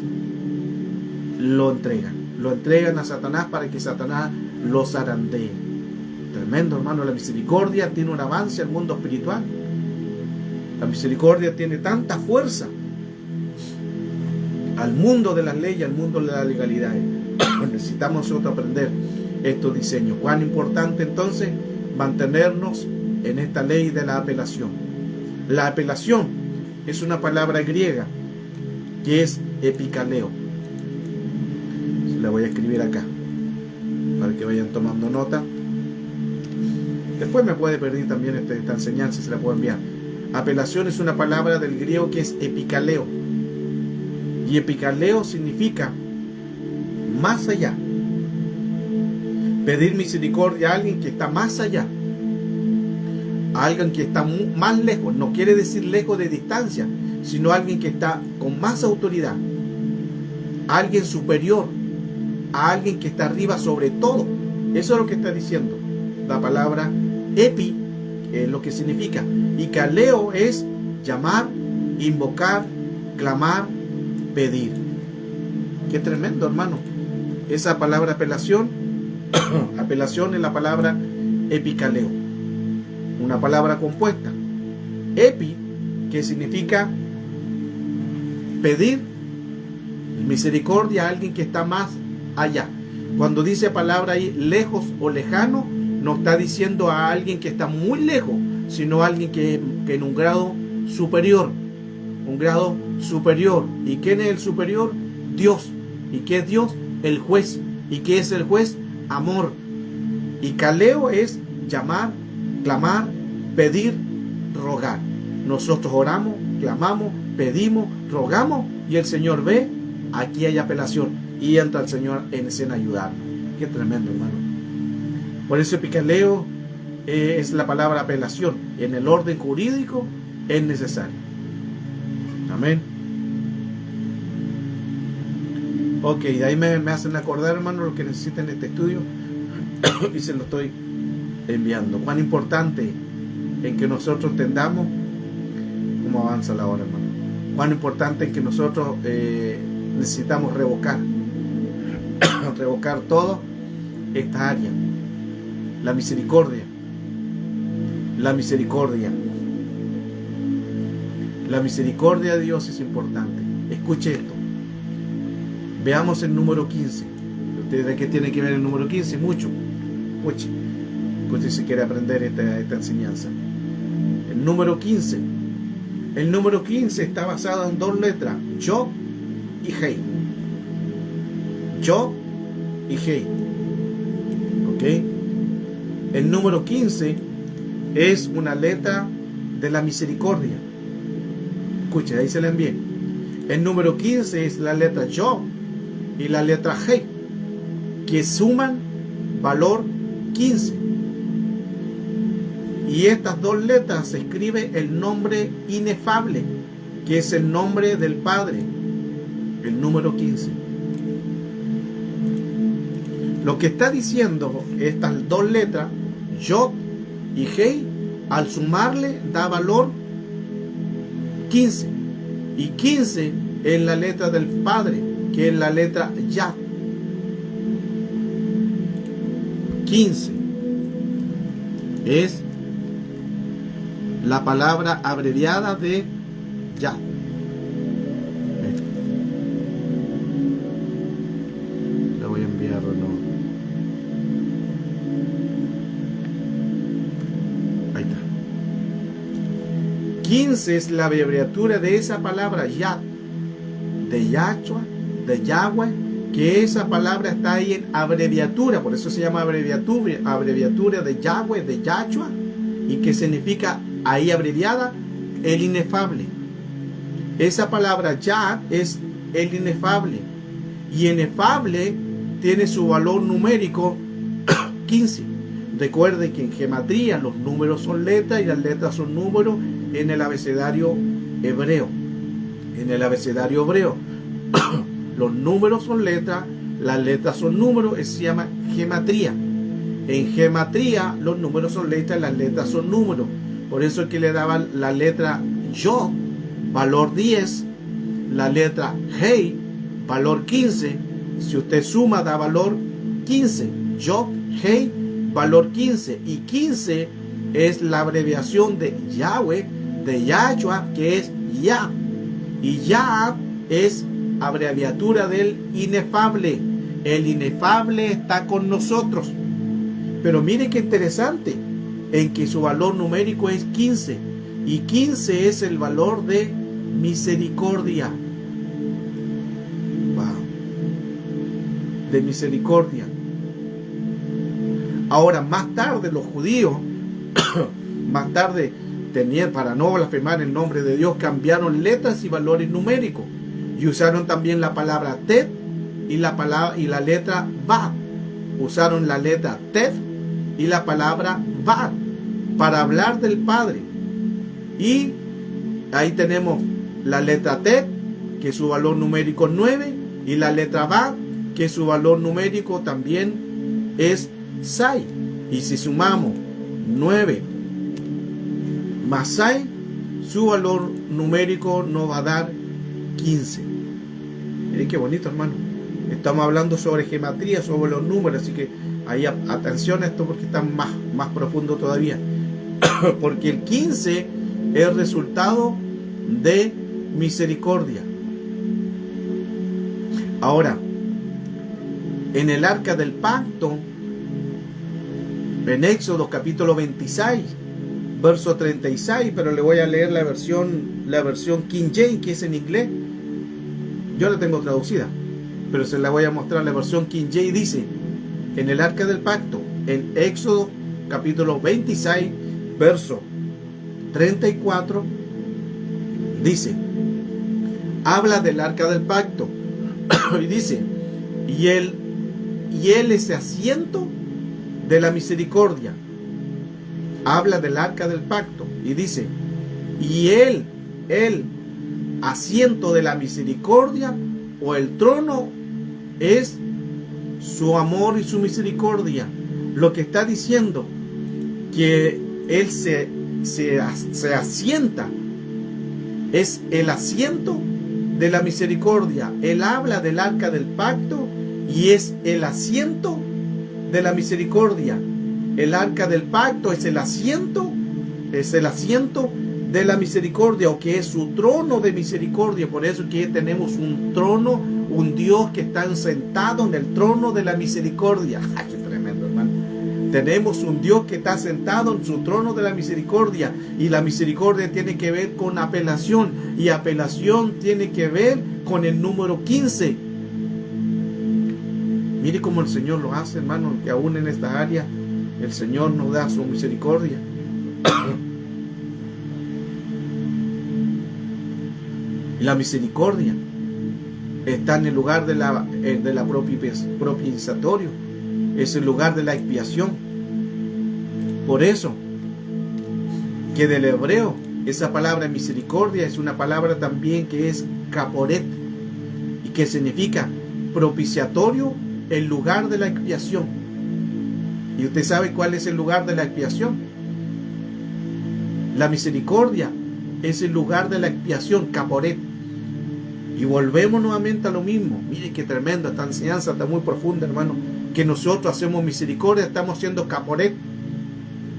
lo entrega. Lo entregan a Satanás para que Satanás los zarandee. Tremendo, hermano. La misericordia tiene un avance al mundo espiritual. La misericordia tiene tanta fuerza al mundo de las leyes, al mundo de las legalidades. Necesitamos nosotros aprender estos diseños. Cuán importante entonces mantenernos en esta ley de la apelación. La apelación es una palabra griega que es epikaleo. La voy a escribir acá para que vayan tomando nota. Después me puede pedir también esta enseñanza, se la puedo enviar. Apelación es una palabra del griego que es epikaleo. Y epikaleo significa más allá. Pedir misericordia a alguien que está más allá. A alguien que está más lejos. No quiere decir lejos de distancia, sino alguien que está con más autoridad. A alguien superior. A alguien que está arriba sobre todo. Eso es lo que está diciendo la palabra epi, es lo que significa. Y kaleo es llamar, invocar, clamar, pedir. Qué tremendo, hermano. Esa palabra apelación, apelación es la palabra epikaleo, una palabra compuesta. Epi, que significa pedir misericordia a alguien que está más allá. Cuando dice palabra ahí lejos o lejano, no está diciendo a alguien que está muy lejos, sino a alguien que en un grado superior. Un grado superior. ¿Y quién es el superior? Dios. ¿Y qué es Dios? El juez. ¿Y qué es el juez? Amor. Y kaleo es llamar, clamar, pedir, rogar. Nosotros oramos, clamamos, pedimos, rogamos y el Señor ve, aquí hay apelación y entra el Señor en escena a ayudarnos. Qué tremendo, hermano. Por eso epikaleo es la palabra apelación. En el orden jurídico es necesario. Amén. Ok, de ahí me hacen acordar, hermano, lo que necesitan este estudio y se lo estoy enviando. Cuán importante en que nosotros entendamos cómo avanza la hora, hermano. Cuán importante en que nosotros necesitamos revocar toda esta área. La misericordia. La misericordia. La misericordia de Dios es importante. Escuche esto. Veamos el número 15. ¿Ustedes ven qué tiene que ver el número 15? Mucho. Escuche. Escuche si quiere aprender esta enseñanza. El número 15. El número 15 está basado en dos letras. Yo y Hei. Yo y Hei. ¿Ok? El número 15 es una letra de la misericordia. Escuche, ahí se la envié. El número 15 es la letra Yod y la letra Hei, que suman valor 15. Y estas dos letras se escribe el nombre inefable, que es el nombre del Padre, el número 15. Lo que está diciendo estas dos letras, Yod y Hei, al sumarle da valor 15. Y 15 es la letra del Padre, que es la letra Yad. 15 es la palabra abreviada de Yad. La voy a enviar, ¿no? Ahí está. 15 es la abreviatura de esa palabra Yad, de Yahshua, de Yahweh, que esa palabra está ahí en abreviatura, por eso se llama abreviatura de Yahweh, de Yahshua, y que significa ahí abreviada el inefable. Esa palabra Yad es el inefable, y inefable tiene su valor numérico 15. Recuerde que en gematría los números son letras y las letras son números en el abecedario hebreo. En el abecedario hebreo los números son letras, las letras son números, eso se llama gematría. En gematría los números son letras y las letras son números. Por eso es que le daban la letra Yod, valor 10, la letra Hei, valor 15. Si usted suma, da valor 15. Yod, Hei, valor 15. Y 15 es la abreviación de Yahweh, de Yahshua, que es Yah. Y Yah es abreviatura del inefable. El inefable está con nosotros. Pero mire qué interesante, en que su valor numérico es 15. Y 15 es el valor de misericordia. Wow. De misericordia. Ahora, más tarde los judíos, más tarde, para no blasfemar el nombre de Dios, cambiaron letras y valores numéricos. Y usaron también la palabra Tet y la letra Vav. Usaron la letra Tet y la palabra Vav para hablar del Padre. Y ahí tenemos la letra Tet, que su valor numérico es 9, y la letra Vav, que su valor numérico también es 6. Y si sumamos 9 más 6, su valor numérico nos va a dar 15. Miren qué bonito, hermano. Estamos hablando sobre gematría, sobre los números, así que ahí atención a esto porque está más profundo todavía. Porque el 15 es resultado de misericordia. Ahora, en el arca del pacto, en Éxodo capítulo 26, verso 36, pero le voy a leer la versión King James, que es en inglés. Yo la tengo traducida, pero se la voy a mostrar. La versión King James dice, en el arca del pacto, en Éxodo capítulo 26, verso 34, dice, habla del arca del pacto, y dice, y él ese asiento de la misericordia. Habla del arca del pacto, y dice, y él asiento de la misericordia, o el trono, es su amor y su misericordia. Lo que está diciendo, que él se asienta, es el asiento de la misericordia. Él habla del arca del pacto y es el asiento de la misericordia. El arca del pacto es el asiento de la misericordia, o que es su trono de misericordia. Por eso que tenemos un trono, un Dios que está sentado en el trono de la misericordia. ¡Ay, qué tremendo, hermano! Tenemos un Dios que está sentado en su trono de la misericordia, y la misericordia tiene que ver con apelación, y apelación tiene que ver con el número 15. Mire cómo el Señor lo hace, hermano, que aún en esta área el Señor nos da su misericordia. La misericordia está en el lugar de la propiciatorio, es el lugar de la expiación. Por eso, que del hebreo, esa palabra misericordia es una palabra también que es caporet, y que significa propiciatorio, el lugar de la expiación. ¿Y usted sabe cuál es el lugar de la expiación? La misericordia es el lugar de la expiación, caporet. Y volvemos nuevamente a lo mismo. Mire qué tremenda esta enseñanza, está muy profunda, hermano. Que nosotros hacemos misericordia, estamos haciendo caporet.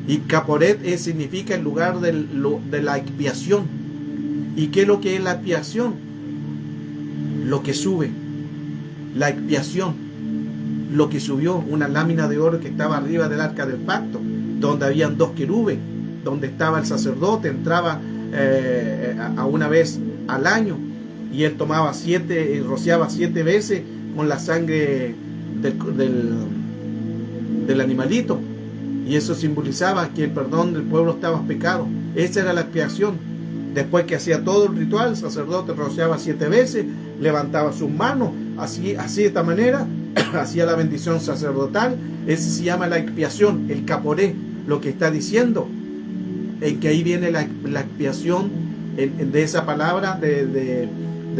Y caporet significa el lugar de la expiación. ¿Y qué es lo que es la expiación? Lo que sube. La expiación. Lo que subió, una lámina de oro que estaba arriba del arca del pacto, donde habían 2 querubes, donde estaba el sacerdote, entraba a una vez al año, y él tomaba 7, rociaba 7 veces con la sangre del animalito, y eso simbolizaba que el perdón del pueblo estaba pecado. Esa era la expiación. Después que hacía todo el ritual, el sacerdote rociaba 7 veces, levantaba sus manos, así de esta manera, hacía la bendición sacerdotal. Ese se llama la expiación, el caporé. Lo que está diciendo en que ahí viene la expiación de esa palabra de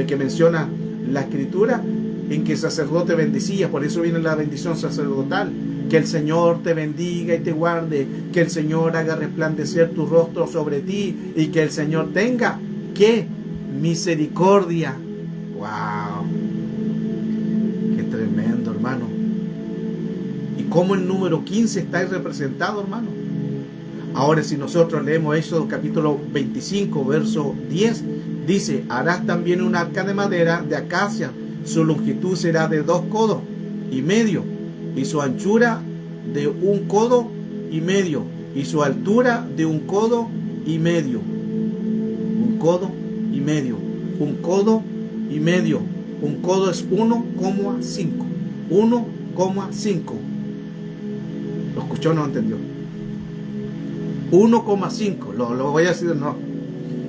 que menciona la escritura, en que el sacerdote bendecía. Por eso viene la bendición sacerdotal. Que el Señor te bendiga y te guarde, que el Señor haga resplandecer tu rostro sobre ti, y que el Señor tenga, ¿qué? Misericordia. ¡Wow! ¡Qué tremendo, hermano! ¿Y cómo el número 15 está ahí representado, hermano? Ahora, si nosotros leemos Éxodo capítulo 25, verso 10, dice: harás también un arca de madera de acacia, su longitud será de 2 codos y medio, y su anchura de 1 codo y medio, y su altura de 1 codo y medio. 1 codo y medio. 1 codo y medio. 1 codo es 1,5. 1,5. ¿Lo escuchó o no entendió? 1,5. Lo voy a decir de nuevo.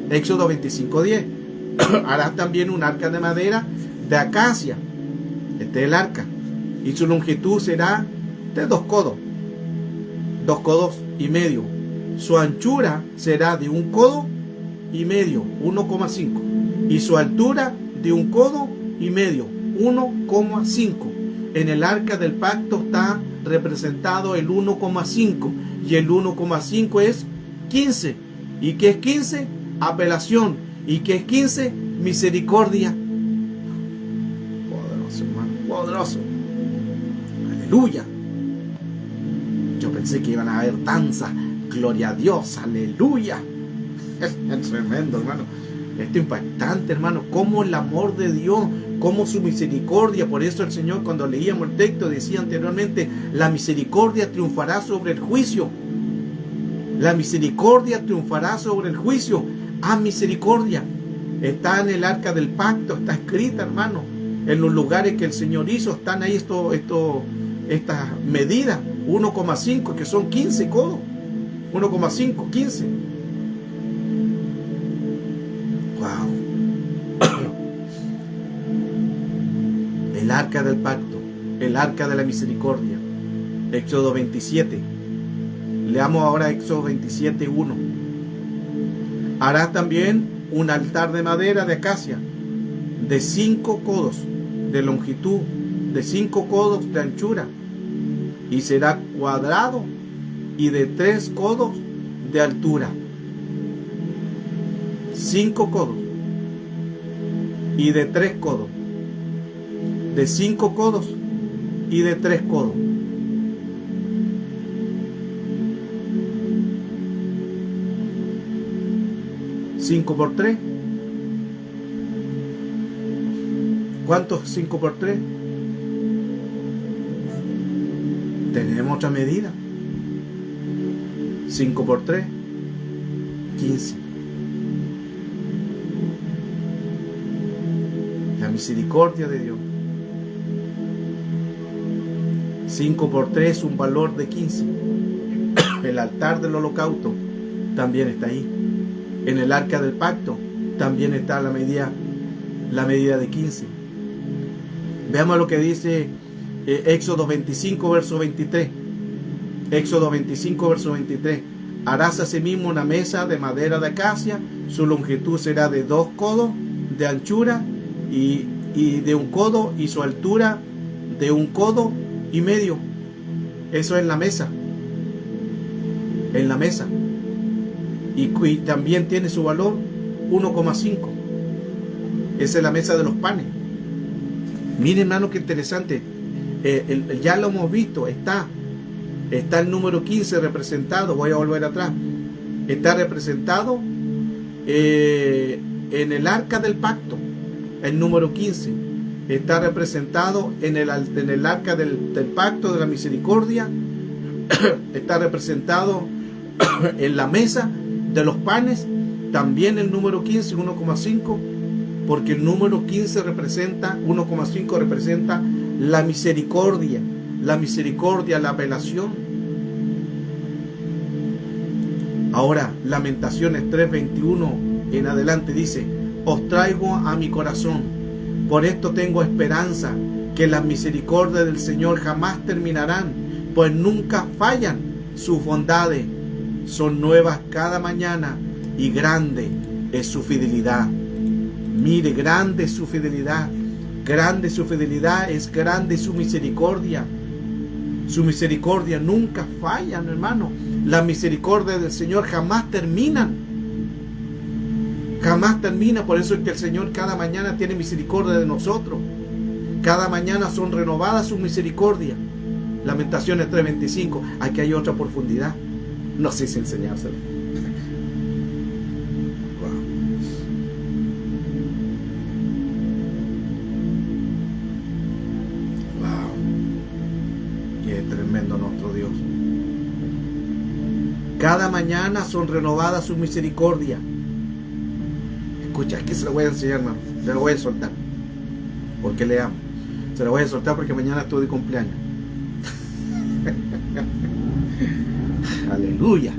Éxodo 25:10. Harás también un arca de madera de acacia. Este es el arca. Y su longitud será de 2 codos. 2 codos y medio. Su anchura será de 1 codo y medio. 1,5. Y su altura de 1 codo y medio. 1,5. En el arca del pacto está representado el 1,5. Y el 1,5 es 15. ¿Y qué es 15? Apelación. ¿Y qué es 15? Misericordia. Poderoso, hermano. Poderoso. Aleluya. Yo pensé que iban a haber danzas. Gloria a Dios. Aleluya. Es tremendo, hermano. Esto es impactante, hermano. Cómo el amor de Dios, cómo su misericordia. Por eso el Señor, cuando leíamos el texto, decía anteriormente: la misericordia triunfará sobre el juicio. La misericordia triunfará sobre el juicio. Ah, misericordia. Está en el arca del pacto. Está escrita, hermano. En los lugares que el Señor hizo, están ahí estas medidas. 1,5, que son 15 codos. 1,5, 15. Wow. El arca del pacto, el arca de la misericordia. Éxodo 27. Leamos ahora Éxodo 27:1. Harás también un altar de madera de acacia de 5 codos de longitud, de 5 codos de anchura, y será cuadrado y de 3 codos de altura. 5 codos y de 3 codos. De 5 codos y de 3 codos. ¿5 por 3? ¿Cuántos 5 por 3? Tenemos otra medida. 5 por 3, 15. La misericordia de Dios. 5 por 3 es un valor de 15. El altar del holocausto también está ahí. En el arca del pacto también está la medida la medida de 15. Veamos lo que dice Éxodo 25, verso 23. Éxodo 25, verso 23. Harás asimismo una mesa de madera de acacia, su longitud será de 2 codos de anchura y de 1 codo, y su altura de 1 codo y medio. Eso es la mesa. En la mesa. Y también tiene su valor 1,5. Esa es la mesa de los panes. Miren, hermano, qué interesante. Ya lo hemos visto. Está el número 15 representado. Voy a volver atrás. Está representado en el arca del pacto. El número 15. Está representado en el arca del pacto de la misericordia. Está representado en la mesa de los panes. También el número 15, 1,5. Porque el número 15 representa, 1,5 representa la misericordia, la apelación. Ahora, Lamentaciones 3:21 en adelante dice: os traigo a mi corazón, por esto tengo esperanza, que las misericordias del Señor jamás terminarán, pues nunca fallan, sus bondades son nuevas cada mañana, y grande es su fidelidad. Mire, grande es su fidelidad. Grande es su fidelidad, es grande su misericordia. Su misericordia nunca falla, hermano. Las misericordias del Señor jamás terminan. Jamás termina. Por eso es que el Señor cada mañana tiene misericordia de nosotros. Cada mañana son renovadas sus misericordias. Lamentaciones 3:25. Aquí hay otra profundidad. No sé si enseñárselo. Cada mañana son renovadas sus misericordias. Escucha, es que se lo voy a enseñar, hermano. Se lo voy a soltar. Porque le amo. Se lo voy a soltar porque mañana estoy de cumpleaños. Aleluya.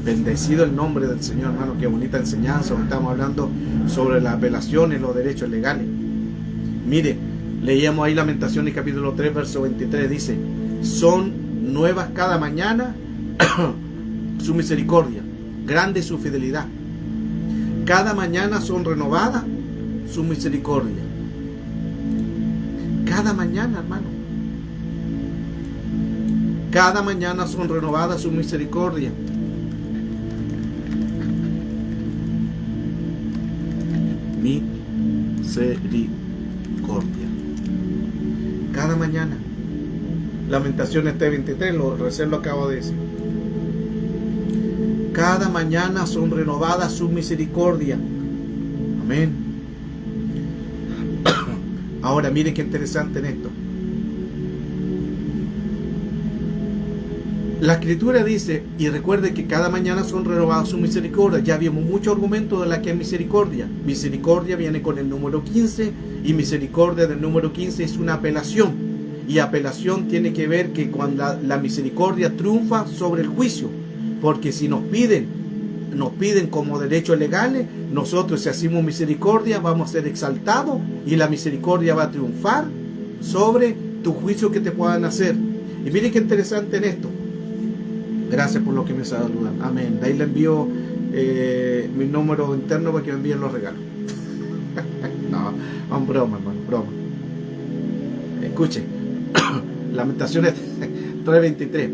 Bendecido el nombre del Señor, hermano. Qué bonita enseñanza. Estamos hablando sobre la apelación y los derechos legales. Mire, leíamos ahí Lamentaciones capítulo 3, verso 23. Dice: son nuevas cada mañana su misericordia, grande su fidelidad. Cada mañana son renovadas su misericordia. Cada mañana, hermano. Cada mañana son renovadas su misericordia. Misericordia. Cada mañana. Lamentaciones 3:23, recién lo acabo de decir. Cada mañana son renovadas sus misericordias. Amén. Ahora miren qué interesante en esto. La escritura dice, y recuerde que cada mañana son renovadas sus misericordias. Ya vimos mucho argumento de la que es misericordia. Misericordia viene con el número 15, y misericordia del número 15 es una apelación. Y apelación tiene que ver que cuando la misericordia triunfa sobre el juicio. Porque si nos piden como derechos legales, nosotros si hacemos misericordia vamos a ser exaltados y la misericordia va a triunfar sobre tu juicio que te puedan hacer. Y miren qué interesante en esto. Gracias por lo que me saludan. Amén. De ahí le envío mi número interno para que me envíen los regalos. No, un broma, hermano, broma. Escuchen. Lamentaciones 3:23.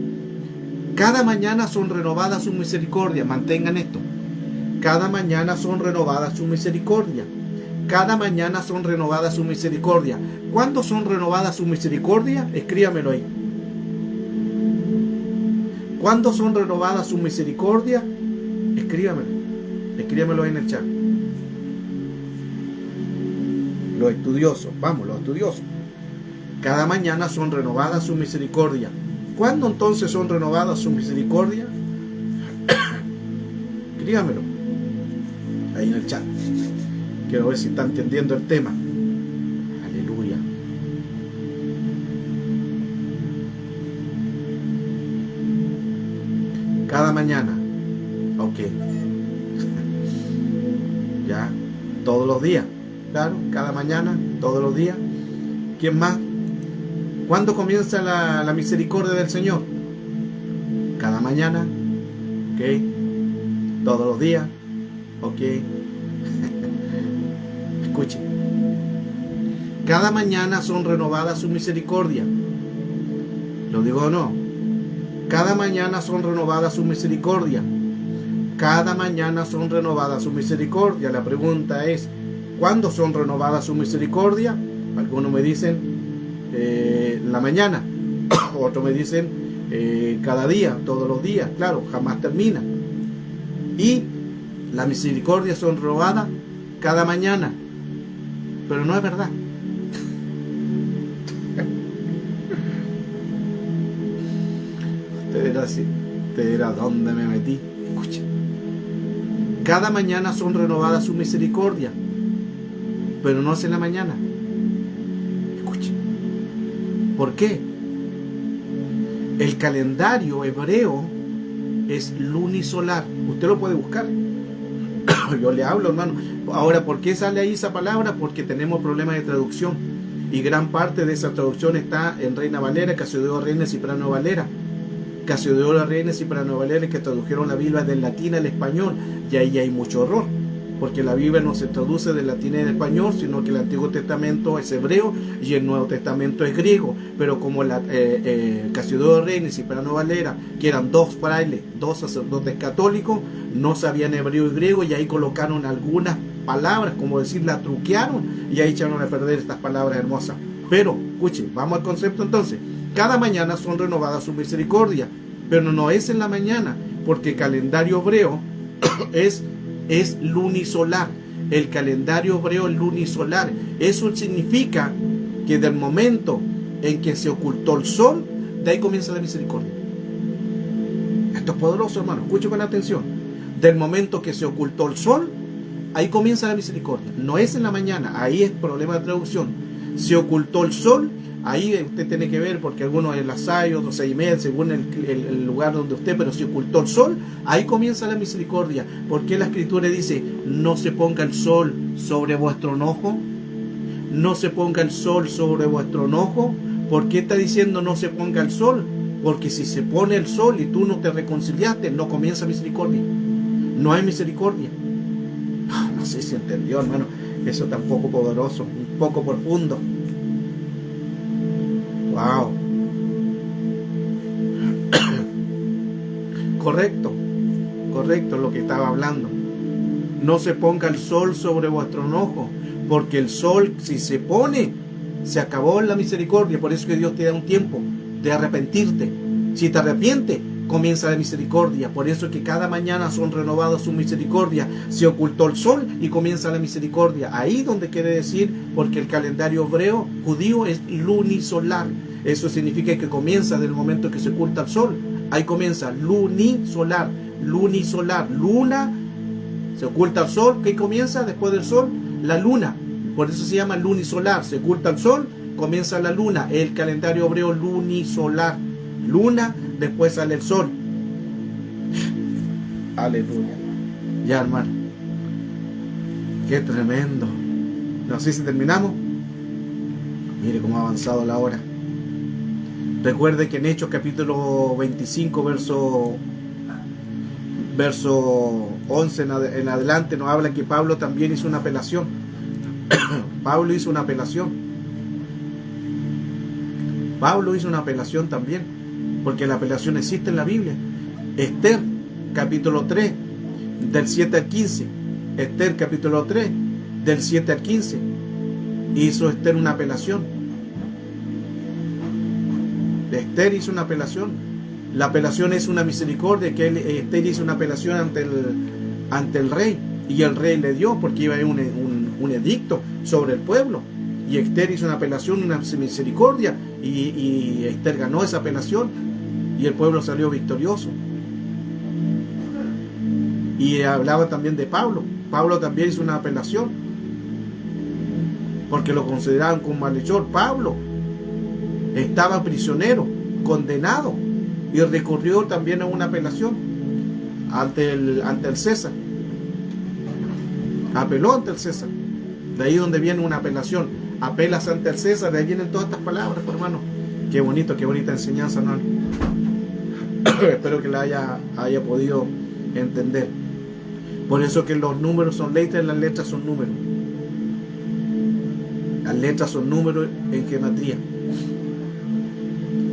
Cada mañana son renovadas sus misericordias. Mantengan esto. Cada mañana son renovadas sus misericordias. Cada mañana son renovadas sus misericordias. ¿Cuándo son renovadas sus misericordias? Escríbamelo ahí. ¿Cuándo son renovadas sus misericordias? Escríbamelo. Escríbamelo ahí en el chat. Los estudiosos. Vamos, los estudiosos. Cada mañana son renovadas sus misericordias. ¿Cuándo entonces son renovadas sus misericordias? Escríbamelo ahí en el chat. Quiero ver si está entendiendo el tema. Aleluya. Cada mañana. Ok. Todos los días. Claro, cada mañana, todos los días. ¿Quién más? ¿Cuándo comienza la misericordia del Señor? Cada mañana. ¿Ok? Todos los días. ¿Ok? Escuche. Cada mañana son renovadas su misericordia. ¿Lo digo o no? Cada mañana son renovadas su misericordia. Cada mañana son renovadas su misericordia. La pregunta es, ¿cuándo son renovadas su misericordia? Algunos me dicen la mañana. Otros me dicen cada día, todos los días. Claro, jamás termina. Y la misericordia son renovadas cada mañana. Pero no es verdad. Usted era ¿dónde me metí? Escucha. Cada mañana son renovadas su misericordia, pero no es en la mañana. Escuche. ¿Por qué? El calendario hebreo es lunisolar. Usted lo puede buscar. Yo le hablo, hermano. Ahora, ¿por qué sale ahí esa palabra? Porque tenemos problemas de traducción. Y gran parte de esa traducción está en Reina Valera, Casiodoro Reina Cipriano Valera. Casiodoro Reina Cipriano Valera, que tradujeron la Biblia del latín al español. Y ahí hay mucho error. Porque la Biblia no se traduce del latín al español, sino que el Antiguo Testamento es hebreo y el Nuevo Testamento es griego. Pero como Casiodoro Reina y Cipriano Valera, que eran dos frailes, dos sacerdotes católicos, no sabían hebreo y griego, y ahí colocaron algunas palabras, como decir, la truquearon, y ahí echaron a perder estas palabras hermosas. Pero, escuchen, vamos al concepto entonces. Cada mañana son renovadas su misericordia, pero no es en la mañana, porque el calendario hebreo es lunisolar. El calendario hebreo es lunisolar. Eso significa que del momento en que se ocultó el sol, de ahí comienza la misericordia. Esto es poderoso, hermano. Escuche con atención. Del momento que se ocultó el sol, ahí comienza la misericordia. No es en la mañana. Ahí es problema de traducción. Se ocultó el sol. Ahí usted tiene que ver, porque algunos en las 6, otros 6:30, según el lugar donde usted, pero si ocultó el sol, ahí comienza la misericordia. Porque la Escritura dice, no se ponga el sol sobre vuestro enojo, no se ponga el sol sobre vuestro enojo. ¿Por qué está diciendo no se ponga el sol? Porque si se pone el sol y tú no te reconciliaste, no comienza misericordia. No hay misericordia. No sé si entendió, hermano. Eso está un poco poderoso, un poco profundo. Wow. Correcto lo que estaba hablando. No se ponga el sol sobre vuestro enojo, porque el sol, si se pone, se acabó la misericordia. Por eso que Dios te da un tiempo de arrepentirte. Si te arrepientes, comienza la misericordia. Por eso es que cada mañana son renovadas su misericordia. Se ocultó el sol y comienza la misericordia. Ahí donde quiere decir, porque el calendario hebreo judío es lunisolar. Eso significa que comienza del momento que se oculta el sol. Ahí comienza lunisolar. Lunisolar. Luna, se oculta el sol. ¿Qué comienza después del sol? La luna. Por eso se llama lunisolar. Se oculta el sol, comienza la luna. El calendario hebreo lunisolar. Luna, después sale el sol. Aleluya. Ya, hermano. Qué tremendo. No sé si terminamos. Mire cómo ha avanzado la hora. Recuerde que en Hechos capítulo 25, verso 11 en adelante, nos habla que Pablo también hizo una apelación. Pablo hizo una apelación. Pablo hizo una apelación también, porque la apelación existe en la Biblia. Esther, capítulo 3, del 7 al 15. Esther, capítulo 3, del 7 al 15. Hizo Esther una apelación. Esther hizo una apelación. La apelación es una misericordia, que Esther hizo una apelación ante el rey, y el rey le dio, porque iba a haber un edicto sobre el pueblo. Y Esther hizo una apelación, una misericordia, y Esther ganó esa apelación, y el pueblo salió victorioso. Y hablaba también de Pablo. Pablo también hizo una apelación, porque lo consideraban como malhechor. Pablo estaba prisionero, condenado, y recurrió también a una apelación ante el César. Apeló ante el César. De ahí donde viene una apelación. Apelas ante el César, de ahí vienen todas estas palabras, hermano. Qué bonito, qué bonita enseñanza, ¿no? Espero que la haya podido entender. Por eso que los números son letras y las letras son números. Las letras son números en gematría.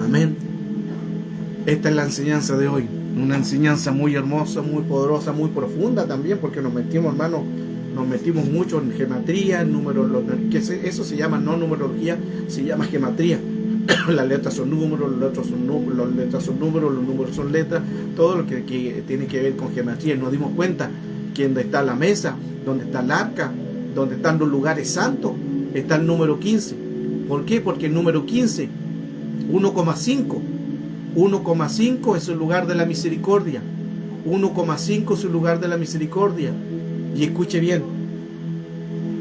Amén. Esta es la enseñanza de hoy. Una enseñanza muy hermosa, muy poderosa, muy profunda también, porque nos metimos, hermano, nos metimos mucho en gematría, en numerología, que eso se llama no numerología, se llama gematría. Las letras son números, las letras son números, los números son letras, todo lo que tiene que ver con gematría. Y nos dimos cuenta que donde está la mesa, donde está el arca, donde están los lugares santos, está el número 15. ¿Por qué? Porque el número 15, 1,5 es el lugar de la misericordia. 1,5 es el lugar de la misericordia. Y escuche bien.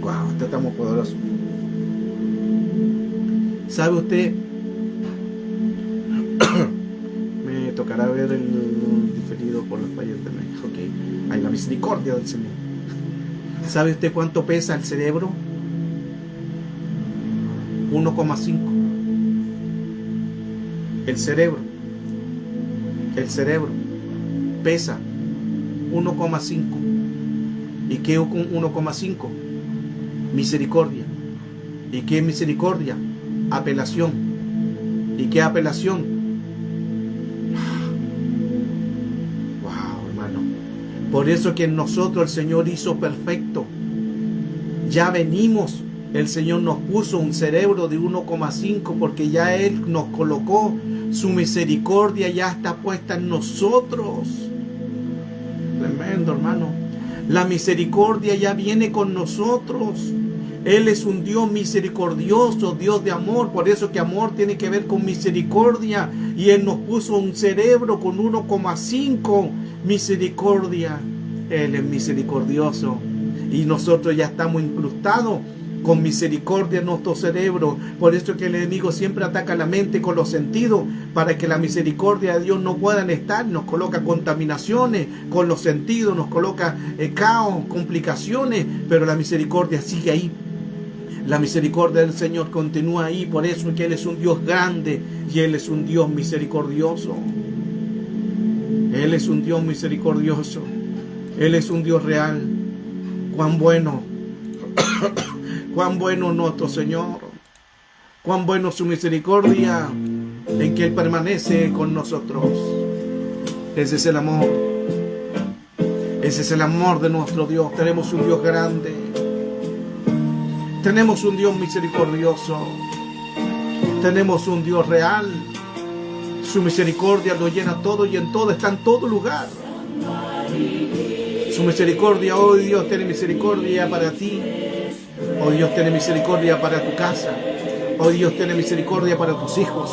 Wow, esto está muy poderoso. ¿Sabe usted? Me tocará ver el diferido por las fallas de México. Ok, hay la misericordia del Señor. ¿Sabe usted cuánto pesa el cerebro? 1,5. El cerebro pesa 1,5. ¿Y qué es 1,5? Misericordia. ¿Y qué es misericordia? Apelación. ¿Y qué apelación? Wow, hermano. Por eso que en nosotros el Señor hizo perfecto. Ya venimos. El Señor nos puso un cerebro de 1,5 porque ya Él nos colocó. Su misericordia ya está puesta en nosotros. Tremendo, hermano. La misericordia ya viene con nosotros. Él es un Dios misericordioso, Dios de amor. Por eso que amor tiene que ver con misericordia. Y Él nos puso un cerebro con 1,5 misericordia. Él es misericordioso. Y nosotros ya estamos incrustados con misericordia en nuestro cerebro. Por eso que el enemigo siempre ataca la mente con los sentidos, para que la misericordia de Dios no puedan estar. Nos coloca contaminaciones con los sentidos, nos coloca caos, complicaciones, pero la misericordia sigue ahí. La misericordia del Señor continúa ahí. Por eso que Él es un Dios grande y Él es un Dios misericordioso. Él es un Dios misericordioso. Él es un Dios real. Cuán bueno. Cuán bueno nuestro Señor, cuán bueno su misericordia, en que Él permanece con nosotros. Ese es el amor, ese es el amor de nuestro Dios. Tenemos un Dios grande, tenemos un Dios misericordioso, tenemos un Dios real. Su misericordia lo llena todo y en todo está en todo lugar. Su misericordia, hoy Dios tiene misericordia para ti. Hoy Dios tiene misericordia para tu casa. Hoy Dios tiene misericordia para tus hijos.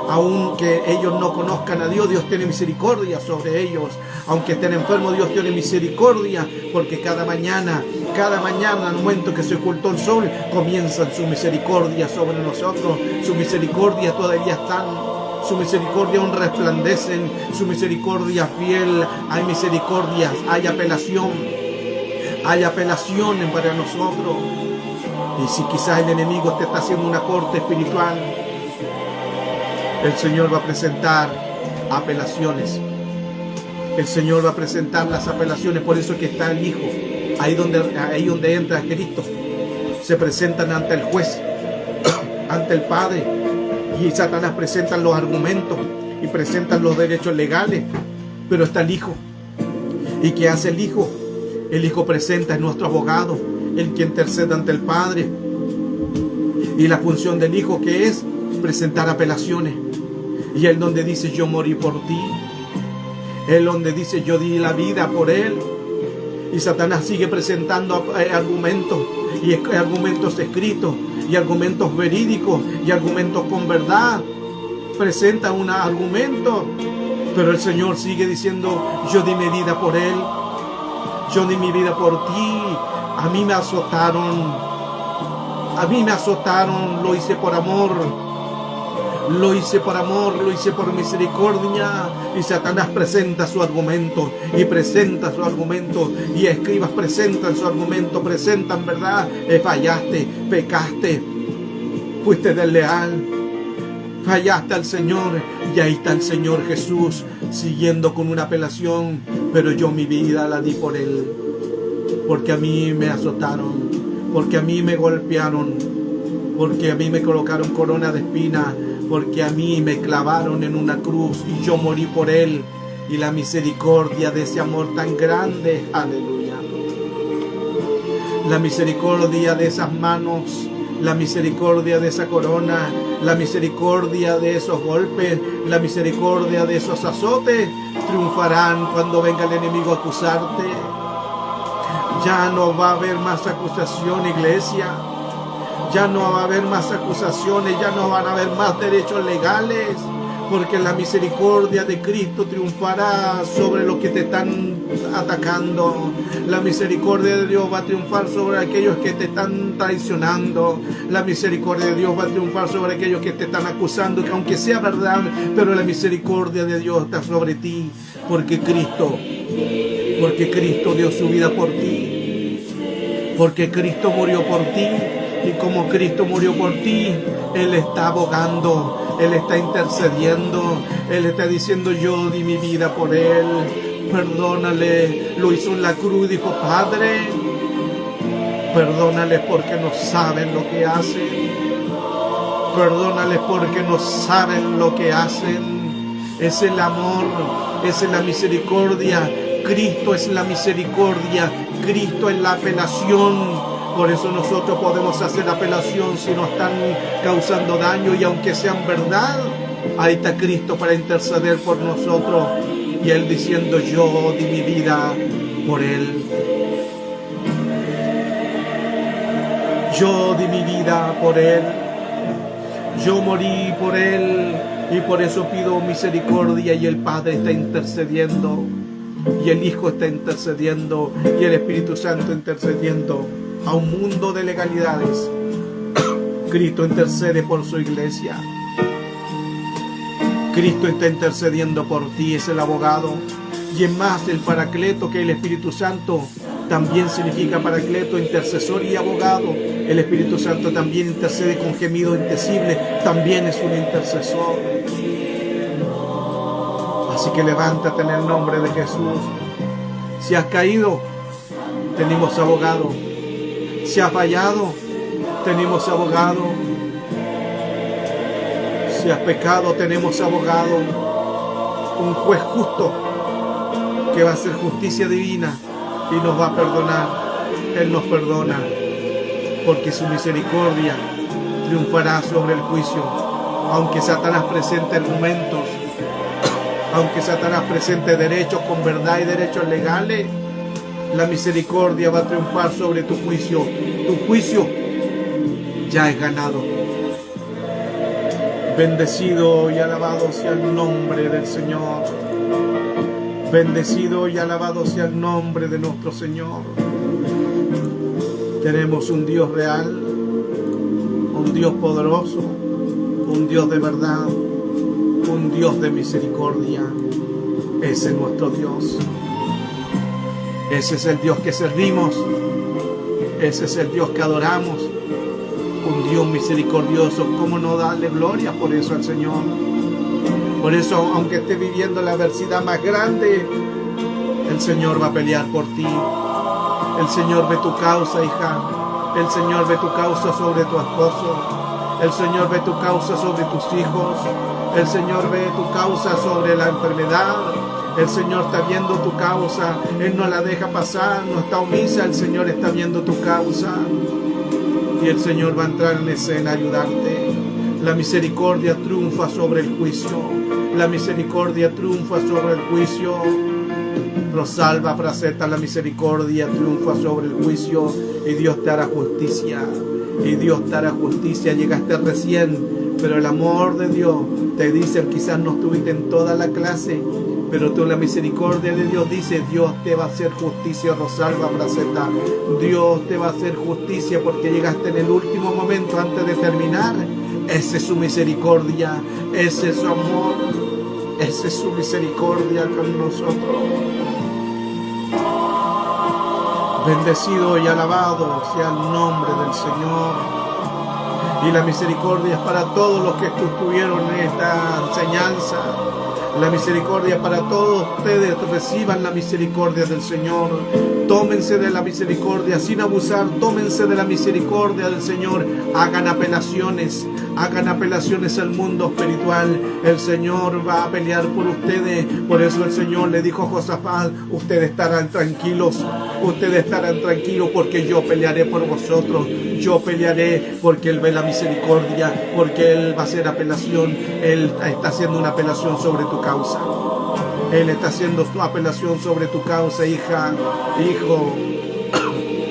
Aunque ellos no conozcan a Dios, Dios tiene misericordia sobre ellos. Aunque estén enfermos, Dios tiene misericordia. Porque cada mañana, al momento que se ocultó el sol, comienzan su misericordia sobre nosotros. Su misericordia todavía están. Su misericordia aún resplandecen. Su misericordia fiel. Hay misericordias, hay apelación. Hay apelaciones para nosotros. Y si quizás el enemigo te está haciendo una corte espiritual, el Señor va a presentar apelaciones. El Señor va a presentar las apelaciones. Por eso que está el Hijo. Ahí donde entra Cristo. Se presentan ante el juez, ante el Padre. Y Satanás presenta los argumentos y presentan los derechos legales. Pero está el Hijo. ¿Y qué hace el Hijo? El Hijo presenta, es nuestro abogado, el que intercede ante el Padre. Y la función del Hijo, que es presentar apelaciones. Y Él donde dice, yo morí por ti. Él donde dice, yo di la vida por Él. Y Satanás sigue presentando argumentos. Y argumentos escritos. Y argumentos verídicos. Y argumentos con verdad. Presenta un argumento. Pero el Señor sigue diciendo, yo di mi vida por Él. Yo di mi vida por ti. A mí me azotaron. A mí me azotaron. Lo hice por amor. Lo hice por amor, lo hice por misericordia. Y Satanás presenta su argumento, y presenta su argumento, y escribas presentan su argumento, presentan, ¿verdad? Fallaste, pecaste, fuiste desleal, fallaste al Señor. Y ahí está el Señor Jesús siguiendo con una apelación, pero yo mi vida la di por Él, porque a mí me azotaron, porque a mí me golpearon, porque a mí me colocaron corona de espinas, porque a mí me clavaron en una cruz y yo morí por Él. Y la misericordia de ese amor tan grande, aleluya, la misericordia de esas manos, la misericordia de esa corona, la misericordia de esos golpes, la misericordia de esos azotes, triunfarán cuando venga el enemigo a acusarte. Ya no va a haber más acusación, iglesia. Ya no va a haber más acusaciones, ya no van a haber más derechos legales, porque la misericordia de Cristo triunfará sobre los que te están atacando. La misericordia de Dios va a triunfar sobre aquellos que te están traicionando. La misericordia de Dios va a triunfar sobre aquellos que te están acusando, que aunque sea verdad, pero la misericordia de Dios está sobre ti, porque Cristo dio su vida por ti, porque Cristo murió por ti. Y como Cristo murió por ti, Él está abogando, Él está intercediendo, Él está diciendo: yo di mi vida por Él, perdónale. Lo hizo en la cruz y dijo: Padre, perdónales porque no saben lo que hacen, perdónales porque no saben lo que hacen. Es el amor, es la misericordia. Cristo es la misericordia, Cristo es la apelación. Por eso nosotros podemos hacer apelación si nos están causando daño, y aunque sean verdad, ahí está Cristo para interceder por nosotros. Y Él diciendo: yo di mi vida por Él. Yo di mi vida por Él. Yo morí por Él. Y por eso pido misericordia, y el Padre está intercediendo, y el Hijo está intercediendo, y el Espíritu Santo intercediendo. A un mundo de legalidades, Cristo intercede por su iglesia. Cristo está intercediendo por ti, es el abogado. Y es más, el paracleto, que el Espíritu Santo también significa paracleto, intercesor y abogado. El Espíritu Santo también intercede con gemido indecible, también es un intercesor. Así que levántate en el nombre de Jesús. Si has caído, tenemos abogado. Si has fallado, tenemos abogado. Si has pecado, tenemos abogado. Un juez justo que va a hacer justicia divina y nos va a perdonar. Él nos perdona, porque su misericordia triunfará sobre el juicio. Aunque Satanás presente argumentos, aunque Satanás presente derechos con verdad y derechos legales, la misericordia va a triunfar sobre tu juicio. Tu juicio ya es ganado. Bendecido y alabado sea el nombre del Señor. Bendecido y alabado sea el nombre de nuestro Señor. Tenemos un Dios real, un Dios poderoso, un Dios de verdad, un Dios de misericordia. Ese es nuestro Dios. Ese es el Dios que servimos. Ese es el Dios que adoramos. Un Dios misericordioso. ¿Cómo no darle gloria por eso al Señor? Por eso, aunque esté viviendo la adversidad más grande, el Señor va a pelear por ti. El Señor ve tu causa, hija. El Señor ve tu causa sobre tu esposo. El Señor ve tu causa sobre tus hijos. El Señor ve tu causa sobre la enfermedad. El Señor está viendo tu causa. Él no la deja pasar, no está omisa. El Señor está viendo tu causa. Y el Señor va a entrar en escena a ayudarte. La misericordia triunfa sobre el juicio. La misericordia triunfa sobre el juicio. Rosalba Fraceta, la misericordia triunfa sobre el juicio. Y Dios te hará justicia. Y Dios te hará justicia. Llegaste recién, pero el amor de Dios te dice: quizás no estuviste en toda la clase, pero tú, la misericordia de Dios dice: Dios te va a hacer justicia, Rosalba Fraceta. Dios te va a hacer justicia porque llegaste en el último momento antes de terminar. Esa es su misericordia, ese es su amor, esa es su misericordia con nosotros. Bendecido y alabado sea el nombre del Señor. Y la misericordia es para todos los que estuvieron en esta enseñanza. La misericordia para todos ustedes. Reciban la misericordia del Señor. Tómense de la misericordia sin abusar. Tómense de la misericordia del Señor. Hagan apelaciones al mundo espiritual. El Señor va a pelear por ustedes. Por eso el Señor le dijo a Josafat: ustedes estarán tranquilos. Ustedes estarán tranquilos porque yo pelearé por vosotros. Yo pelearé porque Él ve la misericordia, porque Él va a hacer apelación. Él está haciendo una apelación sobre tu causa. Él está haciendo su apelación sobre tu causa, hija, hijo.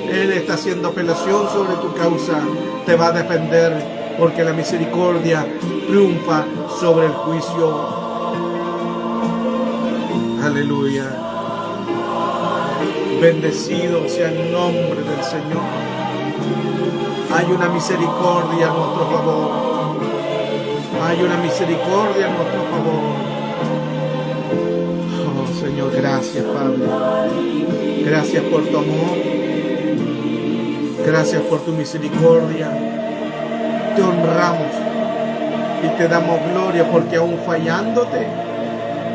Él está haciendo apelación sobre tu causa. Te va a defender porque la misericordia triunfa sobre el juicio. Aleluya. Bendecido sea el nombre del Señor. Hay una misericordia a nuestro favor. Hay una misericordia a nuestro favor. Oh Señor, gracias Padre. Gracias por tu amor. Gracias por tu misericordia. Te honramos y te damos gloria porque aún fallándote,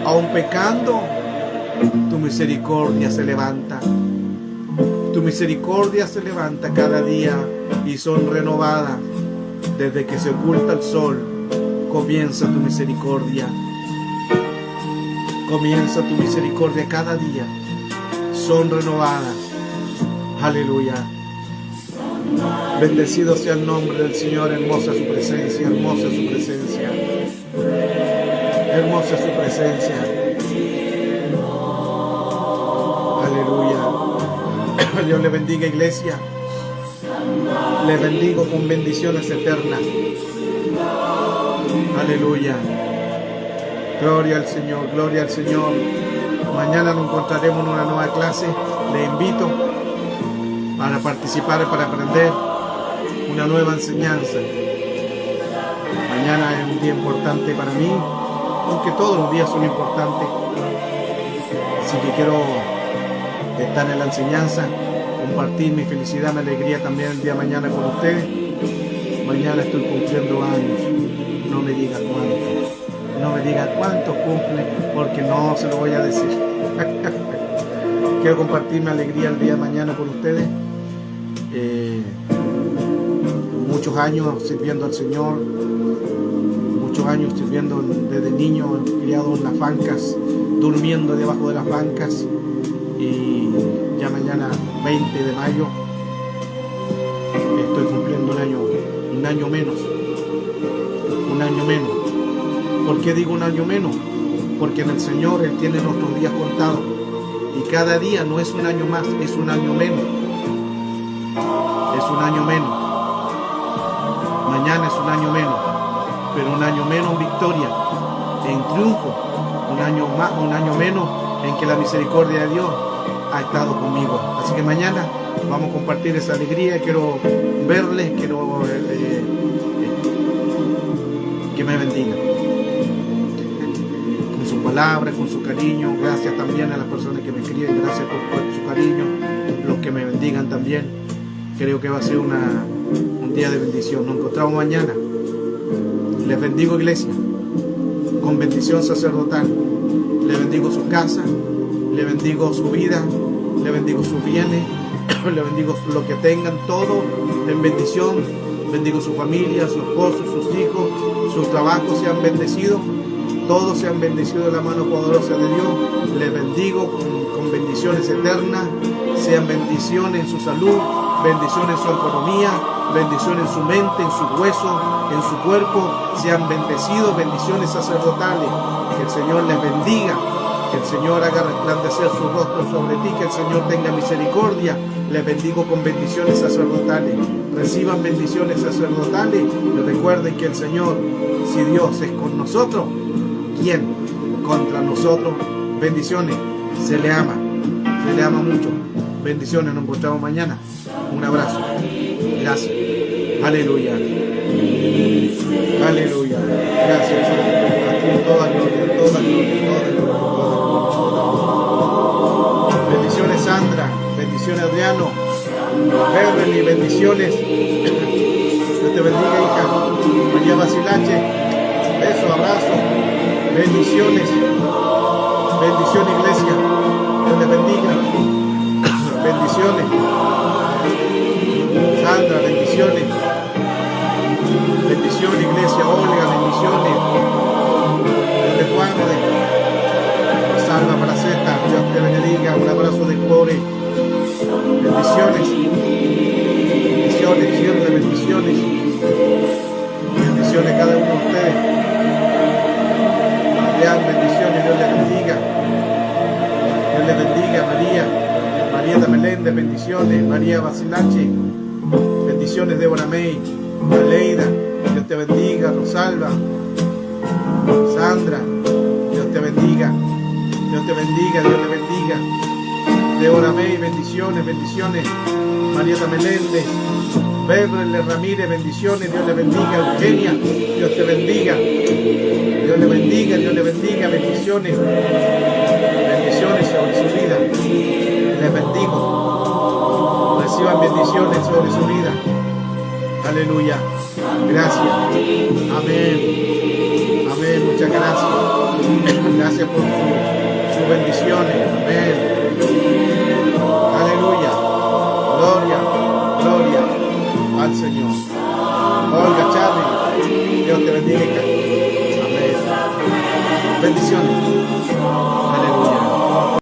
aún pecando, tu misericordia se levanta. Tu misericordia se levanta cada día y son renovadas. Desde que se oculta el sol, comienza tu misericordia. Comienza tu misericordia cada día. Son renovadas. Aleluya. Bendecido sea el nombre del Señor. Hermosa su presencia, hermosa su presencia. Hermosa su presencia. Aleluya. Dios le bendiga, iglesia. Le bendigo con bendiciones eternas. Aleluya. Gloria al Señor, gloria al Señor. Mañana nos encontraremos en una nueva clase. Le invito para participar, para aprender una nueva enseñanza. Mañana es un día importante para mí, aunque todos los días son importantes. Así que quiero estar en la enseñanza, compartir mi felicidad, mi alegría también el día de mañana con ustedes. Mañana estoy cumpliendo años. No me diga cuánto. No me diga cuánto cumple, porque no se lo voy a decir. Quiero compartir mi alegría el día de mañana con ustedes. Muchos años sirviendo al Señor. Muchos años sirviendo desde niño, criado en las bancas, durmiendo debajo de las bancas. Y ya mañana 20 de mayo estoy cumpliendo un año menos. Un año menos. ¿Por qué digo un año menos? Porque en el Señor Él tiene nuestros días contados. Y cada día no es un año más, es un año menos. Es un año menos. Mañana es un año menos. Pero un año menos en victoria, en triunfo. Un año menos en que la misericordia de Dios ha estado conmigo. Así que mañana vamos a compartir esa alegría. Quiero verles, quiero que me bendiga con su palabra, con su cariño. Gracias también a las personas que me escriben, gracias por su cariño, los que me bendigan también. Creo que va a ser un día de bendición. Nos encontramos mañana. Les bendigo, iglesia, con bendición sacerdotal. Le bendigo su casa, le bendigo su vida, le bendigo sus bienes, le bendigo lo que tengan, todo en bendición. Bendigo su familia, su esposo, sus hijos, sus trabajos sean bendecidos. Todos sean bendecidos de la mano poderosa de Dios. Les bendigo con bendiciones eternas. Sean bendiciones en su salud, bendiciones en su economía, bendiciones en su mente, en sus huesos, en su cuerpo. Sean bendecidos, bendiciones sacerdotales. Que el Señor les bendiga. Que el Señor haga resplandecer su rostro sobre ti. Que el Señor tenga misericordia. Les bendigo con bendiciones sacerdotales. Reciban bendiciones sacerdotales. Y recuerden que el Señor, si Dios es con nosotros, ¿quién contra nosotros? Bendiciones. Se le ama mucho. Bendiciones. Nos encontramos mañana. Un abrazo. Gracias. Aleluya. Aleluya. Gracias, Señor. A ti toda gloria, toda gloria, toda gloria, toda gloria. Bendiciones, Sandra. Bendiciones, Adriano. Beverly, bendiciones. Dios te bendiga, hija. María Basilache. Beso, abrazo. Bendiciones. Bendición, iglesia. Dios te bendiga. Bendiciones. Sandra, bendiciones. Bendiciones, iglesia. Olga, bendiciones. Dios te guarde. Salva para Zeta. Dios te bendiga. Un abrazo de Core. Bendiciones. Bendiciones. Cielo de bendiciones. Bendiciones a cada uno de ustedes. Bendiciones. Dios le bendiga. Dios le bendiga. María. María de Meléndez, bendiciones. María Basilache, bendiciones. Débora May, Aleida, Dios te bendiga. Rosalba, Sandra, Dios te bendiga. Dios te bendiga, Dios le bendiga. Débora May, bendiciones, bendiciones. María de Meléndez, Beverly Ramírez, bendiciones. Dios le bendiga. Eugenia, Dios te bendiga. Dios le bendiga, Dios le bendiga. Bendiciones. Bendiciones sobre su vida. Les bendigo. Reciban bendiciones sobre su vida. Aleluya. Gracias. Amén. Amén. Muchas gracias. Gracias por sus bendiciones. Amén. Aleluya. Gloria. Gloria al Señor. Olga, Charlie. Dios te bendiga. Amén. Bendiciones.